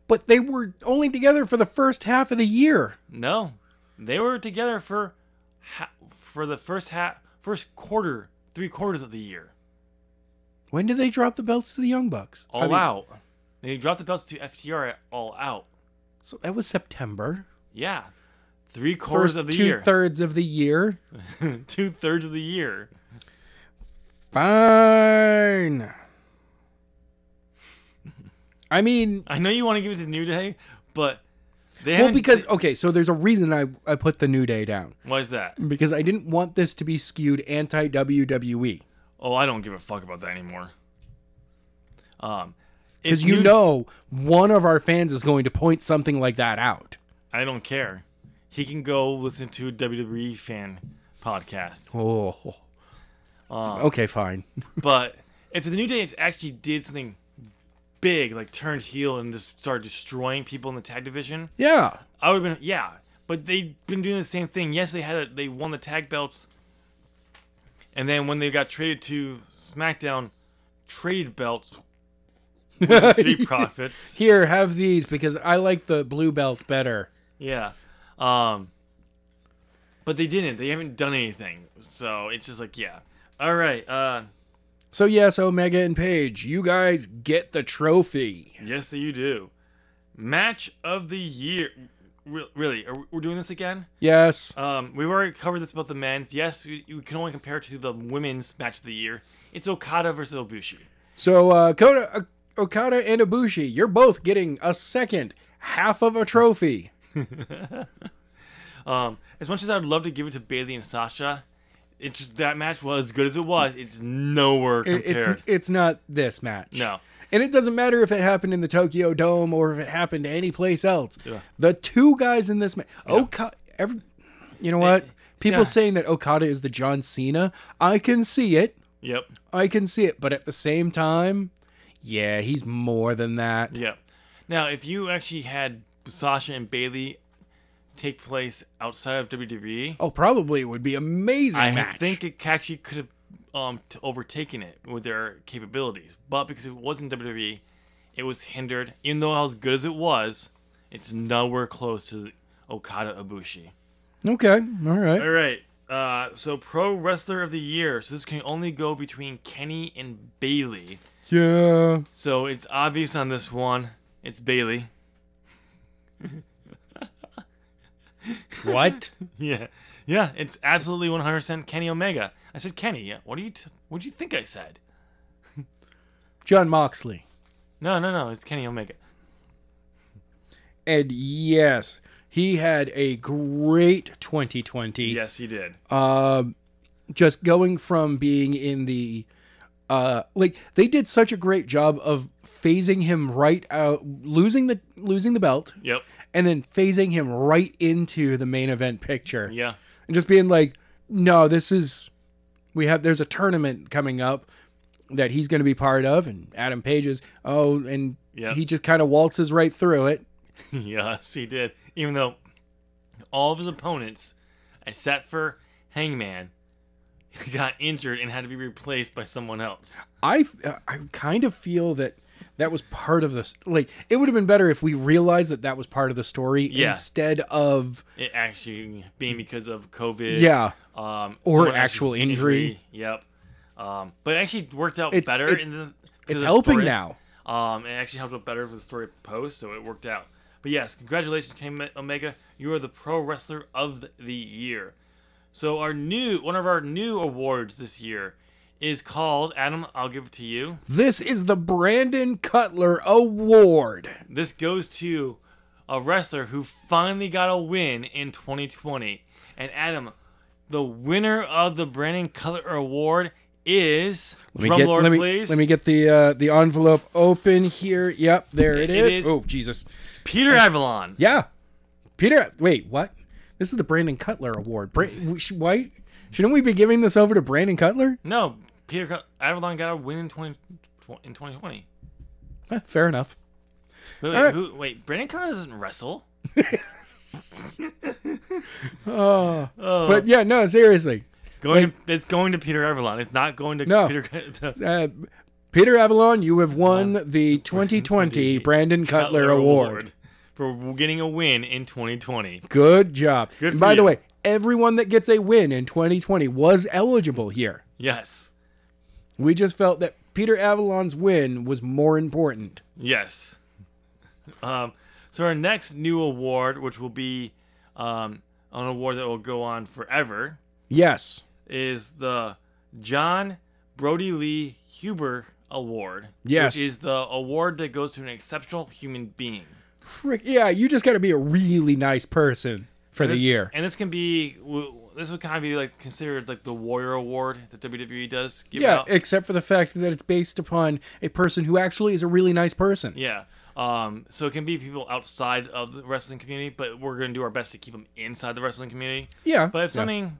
But they were only together for the first half of the year. No. They were together for the first quarter, 3/4 of the year. When did they drop the belts to the Young Bucks? All Out. They dropped the belts to FTR at All Out. So that was September. Yeah. 3/4 of the year. 2/3 of the year. 2/3 of the year. Fine. I mean, I know you want to give it to New Day, but they well, haven't- because, okay, so there's a reason I put the New Day down. Why is that? Because I didn't want this to be skewed anti-WWE. Oh, I don't give a fuck about that anymore. Because you know one of our fans is going to point something like that out. I don't care. He can go listen to a WWE fan podcast. Oh. Okay, fine. But if the New Day actually did something big, like turned heel and just started destroying people in the tag division, Yeah. I would have been, yeah. But they've been doing the same thing. Yes, they won the tag belts. And then when they got traded to SmackDown, traded belts with the Street Profits. Here, have these because I like the blue belt better. Yeah. But they didn't. They haven't done anything. So it's just like, yeah. All right. So yes, Omega and Paige, you guys get the trophy. Yes, you do. Match of the year. Really? We're doing this again? Yes. We've already covered this about the men's. Yes, you can only compare it to the women's match of the year. It's Okada versus Ibushi. So Okada and Ibushi, you're both getting a second half of a trophy. As much as I would love to give it to Bayley and Sasha, it's just that match was as good as it was. It's nowhere compared. It's not this match. No. And it doesn't matter if it happened in the Tokyo Dome or if it happened any place else. Yeah. The two guys in this match, Okada. You know what? People yeah. saying that Okada is the John Cena, I can see it. Yep. I can see it, but at the same time, yeah, he's more than that. Yep. Now, if you actually had Sasha and Bayley take place outside of WWE, Oh, probably it would be amazing I match. think it actually could have overtaken it with their capabilities. But because it wasn't WWE, it was hindered. Even though as good as it was, it's nowhere close to Okada Ibushi. Okay, all right. All right. So Pro Wrestler of the Year. So this can only go between Kenny and Bayley. Yeah. So it's obvious on this one. It's Bayley. What? Yeah. Yeah, it's absolutely 100% Kenny Omega. I said Kenny. Yeah. What do you think I said? John Moxley. No. It's Kenny Omega. And yes, he had a great 2020. Yes, he did. Just going from being in the they did such a great job of phasing him right out, losing the belt, Yep. and then phasing him right into the main event picture. Yeah. And just being like, no, there's a tournament coming up that he's going to be part of, and Adam Page's, and Yep. he just kind of waltzes right through it. Yes, he did. Even though all of his opponents, except for Hangman, got injured and had to be replaced by someone else. I kind of feel that was part of this. Like, it would have been better if we realized that was part of the story instead of it actually being because of COVID. Yeah. Or Or actual injury. Yep. But it actually worked out better it's helping now. It actually helped out better for the story post, so it worked out. But yes, congratulations, Kenny Omega. You are the Pro Wrestler of the Year. So one of our new awards this year is called, Adam, I'll give it to you. This is the Brandon Cutler Award. This goes to a wrestler who finally got a win in 2020. And Adam, the winner of the Brandon Cutler Award is... please. Let me get the envelope open here. Yep, there it is. Oh, Jesus. Peter Avalon. Yeah. Peter, wait, what? This is the Brandon Cutler Award. Why? Shouldn't we be giving this over to Brandon Cutler? No, Peter Avalon got a win in 2020. Fair enough. Wait, Brandon Cutler doesn't wrestle? But yeah, no, seriously. It's going to Peter Avalon. It's not going to Peter. Peter Avalon, you have won the 2020 Brandon Cutler Award for getting a win in 2020. Good job. Good for By the you. way, everyone that gets a win in 2020 was eligible here. Yes. We just felt that Peter Avalon's win was more important. Yes. So our next new award, which will be an award that will go on forever, Yes. is the John Brody Lee Huber Award. Yes. Which is the award that goes to an exceptional human being. Frick, yeah, you just got to be a really nice person for the year. And this would kind of be like considered like the Warrior Award that WWE does give Yeah, out. except for the fact that it's based upon a person who actually is a really nice person. Yeah. So it can be people outside of the wrestling community, but we're going to do our best to keep them inside the wrestling community. Yeah. But if something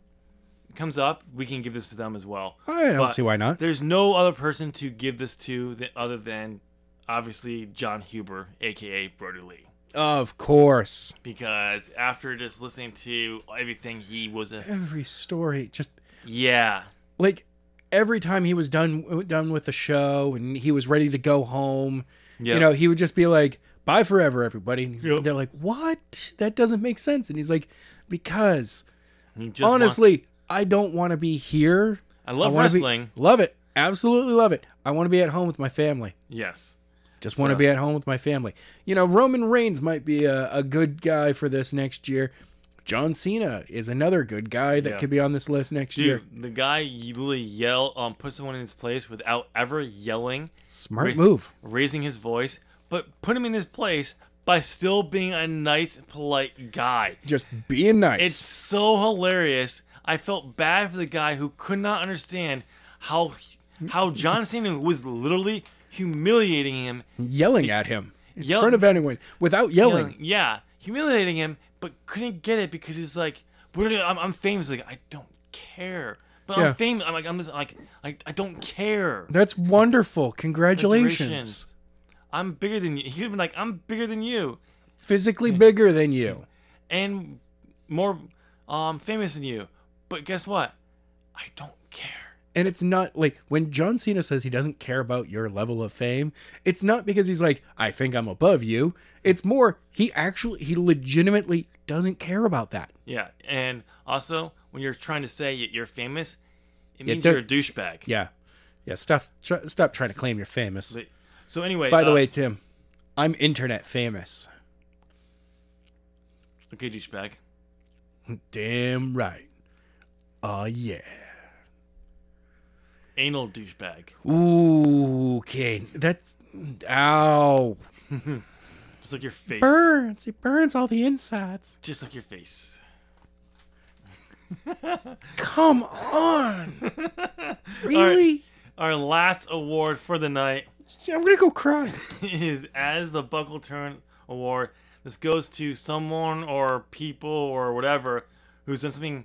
comes up, we can give this to them as well. I don't see why not. There's no other person to give this to other than, obviously, John Huber, a.k.a. Brody Lee. Of course. Because after just listening to everything, he was every story, just... Yeah. Like, every time he was done with the show and he was ready to go home, you know, he would just be like, bye forever, everybody. And they're like, what? That doesn't make sense. And he's like, because He just Honestly, I don't want to be here. I love wanna wrestling. Love it. Absolutely love it. I want to be at home with my family. Yes. Just want to be at home with my family. You know, Roman Reigns might be a good guy for this next year. John Cena is another good guy that could be on this list next year. The guy literally put someone in his place without ever yelling. Smart move. Raising his voice, but put him in his place by still being a nice, polite guy. Just being nice. It's so hilarious. I felt bad for the guy who could not understand how John Cena was literally humiliating him. Yelling at him in front of anyone without yelling. Yeah, humiliating him, but couldn't get it because he's like, I'm famous. Like, I don't care. But I'm famous. I don't care. That's wonderful. Congratulations. I'm bigger than you. He could have been like, I'm bigger than you. Physically bigger than you. And more famous than you. But guess what? I don't care. And it's not like when John Cena says he doesn't care about your level of fame, it's not because he's like, I think I'm above you. It's more, he legitimately doesn't care about that. Yeah. And also, when you're trying to say you're famous, it means you're a douchebag. Yeah. Yeah. Stop trying to claim you're famous. So anyway. By the way, Tim, I'm internet famous. Okay, douchebag. Damn right. Oh, yeah. Anal douchebag. Ooh, okay. That's... Ow. Just like your face. Burns. It burns all the insides. Just like your face. Come on. Really? Our last award for the night. See, I'm going to go cry. Is As the Buckle Turn Award. This goes to someone or people or whatever who's done something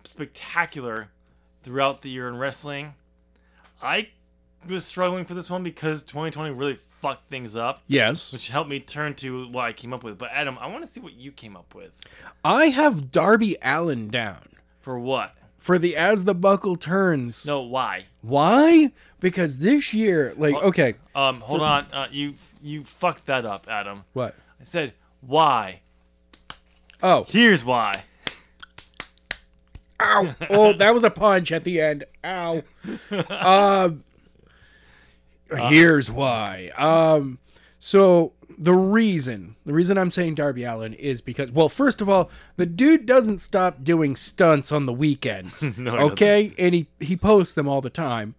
spectacular throughout the year in wrestling. I was struggling for this one because 2020 really fucked things up. Yes. Which helped me turn to what I came up with. But Adam, I want to see what you came up with. I have Darby Allin down. For what? For the As the Buckle Turns. No, why? Why? Because this year, okay. Hold on. You fucked that up, Adam. What? I said, why? Oh. Here's why. Ow. Oh, that was a punch at the end. Ow. Here's why. So the reason I'm saying Darby Allin is because, well, first of all, the dude doesn't stop doing stunts on the weekends. No, okay? And he posts them all the time.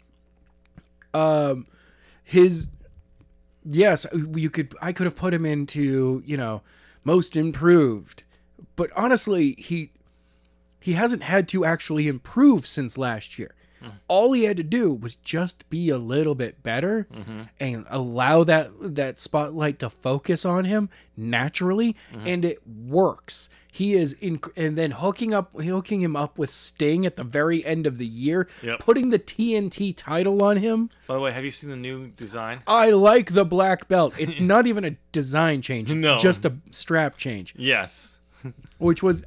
Yes, I could have put him into, most improved. But honestly, he hasn't had to actually improve since last year. All he had to do was just be a little bit better and allow that spotlight to focus on him naturally, and it works. He is and then hooking him up with Sting at the very end of the year, putting the TNT title on him. By the way, have you seen the new design? I like the black belt. It's not even a design change. It's just a strap change. Yes.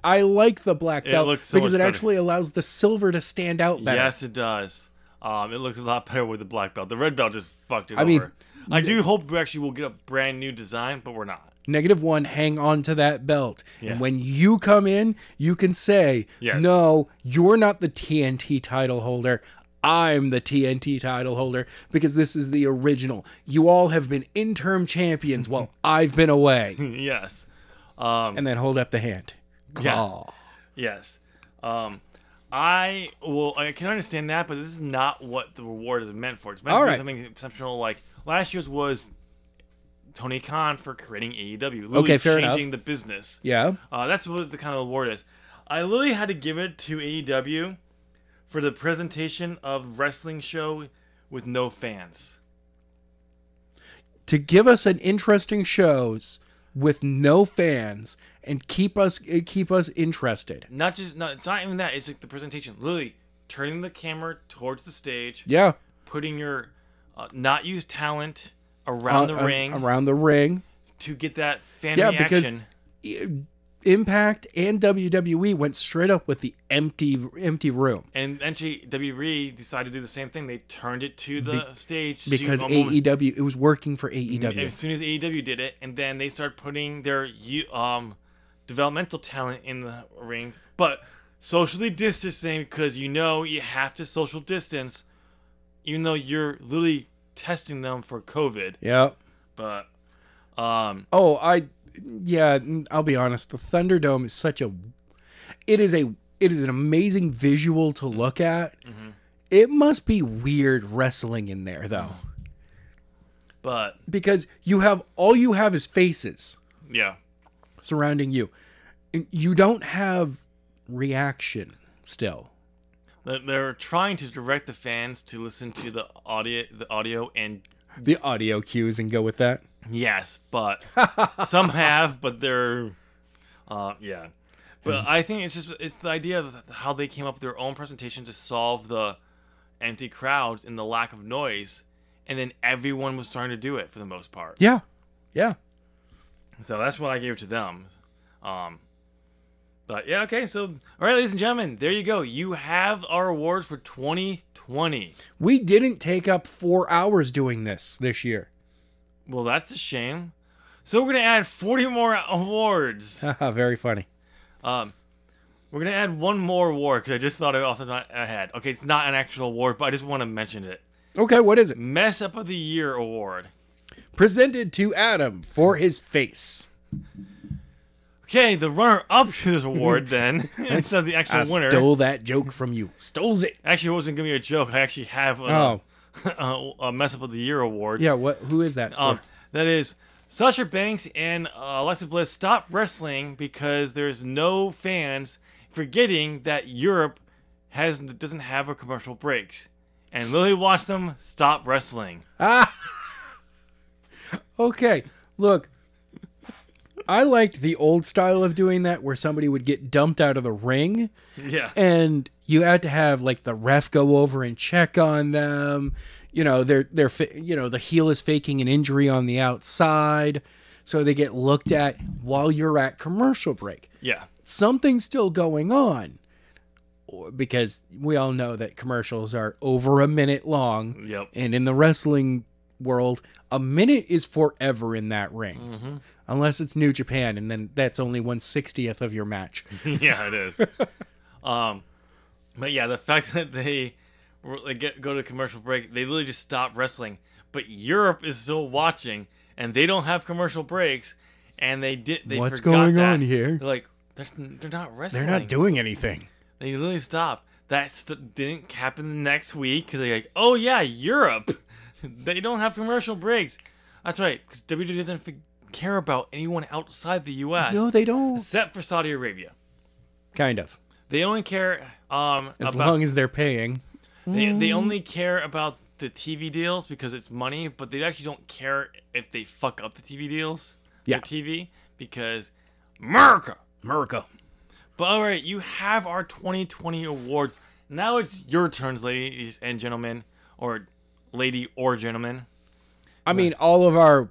I like the black belt because it actually allows the silver to stand out better. Yes, it does. It looks a lot better with the black belt. The red belt just fucked it over. I do hope we actually will get a brand new design, but we're not. -1, hang on to that belt. Yeah. And when you come in, you can say, no, you're not the TNT title holder. I'm the TNT title holder because this is the original. You all have been interim champions while I've been away. Yes. And then hold up the hand. Claw. Yeah. Yes. I can understand that, but this is not what the reward is meant for. It's meant for something exceptional. Like last year's was Tony Khan for creating AEW. Literally changing the business. Yeah. That's what the kind of award is. I literally had to give it to AEW for the presentation of wrestling show with no fans. To give us an interesting shows with no fans and keep us interested. It's not even that. It's like the presentation. Literally turning the camera towards the stage. Yeah. Putting your not used talent around the ring. Around the ring. To get that fan reaction. Because Impact and WWE went straight up with the empty room. And actually, WWE decided to do the same thing. They turned it to the stage. Because AEW, it was working for AEW. As soon as AEW did it, and then they started putting their developmental talent in the ring. But socially distancing because you have to social distance, even though you're literally testing them for COVID. Yeah. But yeah, I'll be honest. The Thunderdome is it is an amazing visual to look at. Mm-hmm. It must be weird wrestling in there though. But because all you have is faces. Yeah. Surrounding you. And you don't have reaction still. They're trying to direct the fans to listen to the audio and the audio cues and go with that. Yes, but some have, but they're yeah. But I think it's the idea of how they came up with their own presentation to solve the empty crowds and the lack of noise, and then everyone was starting to do it for the most part. Yeah. Yeah. So that's what I gave to them. But yeah, okay. So, all right, ladies and gentlemen, there you go. You have our awards for 2020. We didn't take up 4 hours doing this year. Well, that's a shame. So we're gonna add 40 more awards. Very funny. We're gonna add one more award because I just thought of it off the top of my head. Okay, it's not an actual award, but I just want to mention it. Okay, what is it? Mess Up of the Year award. Presented to Adam for his face. Okay, the runner-up to this award, then, instead of the actual winner. I stole that joke from you. Stoles it. Actually, it wasn't going to be a joke. I actually have a Mess Up of the Year award. Yeah, who is that for? That is Sasha Banks and Alexa Bliss stop wrestling because there's no fans, forgetting that Europe doesn't have a commercial breaks. And literally watch them stop wrestling. Okay, look. I liked the old style of doing that where somebody would get dumped out of the ring. Yeah. And you had to have like the ref go over and check on them. You know, the heel is faking an injury on the outside. So they get looked at while you're at commercial break. Yeah. Something's still going on. Because we all know that commercials are over a minute long. Yep. And in the wrestling world, a minute is forever in that ring. Mm-hmm. Unless it's New Japan, and then that's only 1/60th of your match. Yeah, it is. But yeah, the fact that they go to commercial break, they literally just stop wrestling. But Europe is still watching, and they don't have commercial breaks, and they What's forgot going that. on here? They're like, they're not wrestling. They're not doing anything. They literally stopped. That didn't happen the next week because they're like, oh yeah, Europe. They don't have commercial breaks. That's right, because WWE doesn't care about anyone outside the U.S. No, they don't. Except for Saudi Arabia. Kind of. They only care as long as they're paying. They only care about the TV deals because it's money, but they actually don't care if they fuck up the TV deals. Yeah. Their TV because America. But all right, you have our 2020 awards. Now it's your turns, ladies and gentlemen, or lady or gentleman. I mean, all of our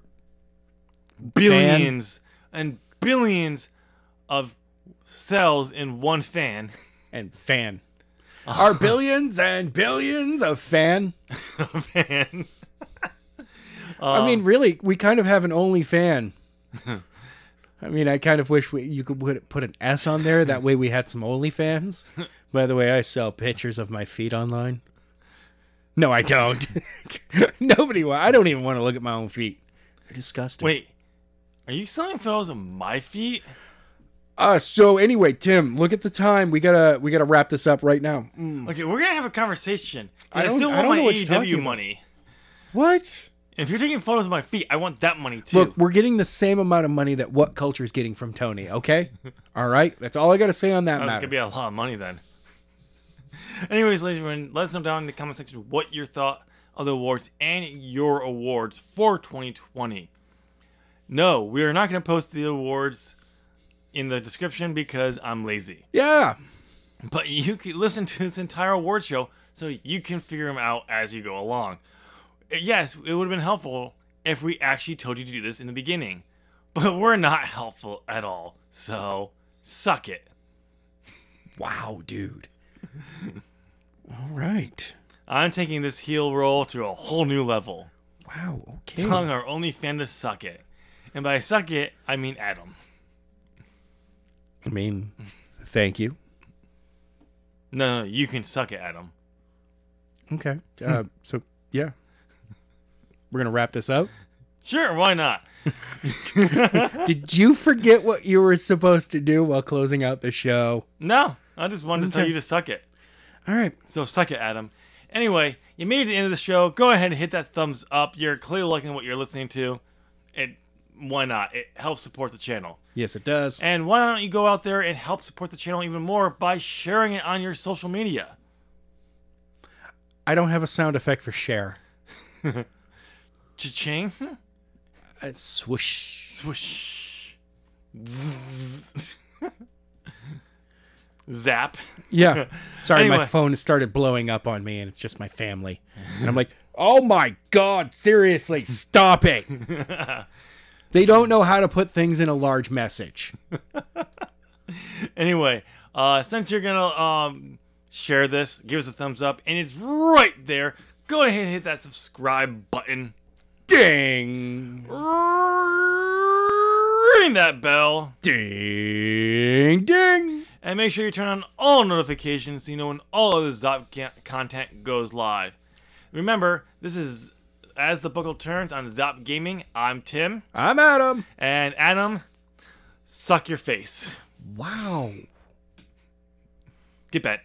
billions and billions of cells in one fan. And fan. Our billions and billions of fan. Fan. I mean, really, we kind of have an only fan. I mean, I kind of wish you could put an S on there. That way we had some OnlyFans. By the way, I sell pictures of my feet online. No, I don't. I don't even want to look at my own feet. They're disgusting. Wait, are you selling photos of my feet? So anyway, Tim, look at the time. We gotta wrap this up right now. Okay, we're gonna have a conversation. I I still want don't my know what you're talking AEW about. money. What? If you're taking photos of my feet, I want that money too. Look, we're getting the same amount of money that What Culture is getting from Tony, okay? All right? That's all I got to say on that That's matter. gonna be a lot of money then. Anyways, ladies and gentlemen, let us know down in the comment section what your thought of the awards and your awards for 2020. No, we are not going to post the awards in the description because I'm lazy. Yeah. But you can listen to this entire award show so you can figure them out as you go along. Yes, it would have been helpful if we actually told you to do this in the beginning. But we're not helpful at all. So, suck it. Wow, dude. All right. I'm taking this heel roll to a whole new level. Wow, okay. Telling our only fan to suck it. And by suck it, I mean Adam. I mean, thank you. 'Cause, you know, I mean, No, you can suck it, Adam. Okay. So yeah, we're gonna wrap this up. Sure, why not? Did you forget what you were supposed to do while closing out the show? No, I just wanted to tell you to suck it. All right. So suck it, Adam. Anyway, you made it to the end of the show. Go ahead and hit that thumbs up. You're clearly liking what you're listening to. Why not? It helps support the channel. Yes, it does. And why don't you go out there and help support the channel even more by sharing it on your social media? I don't have a sound effect for share. Cha-ching. Swoosh. Swoosh. Zzz. Zap. Yeah. Sorry, Anyway. my phone started blowing up on me, and it's just my family. And I'm like, oh my God, seriously, stop it. They don't know how to put things in a large message. Anyway, since you're gonna share this, give us a thumbs up, and it's right there. Go ahead and hit that subscribe button. Ding. Ring that bell. Ding, ding. And make sure you turn on all notifications so you know when all other Zop content goes live. Remember, this is As the Buckle Turns on Zop Gaming. I'm Tim. I'm Adam. And Adam, suck your face. Wow. Get bet.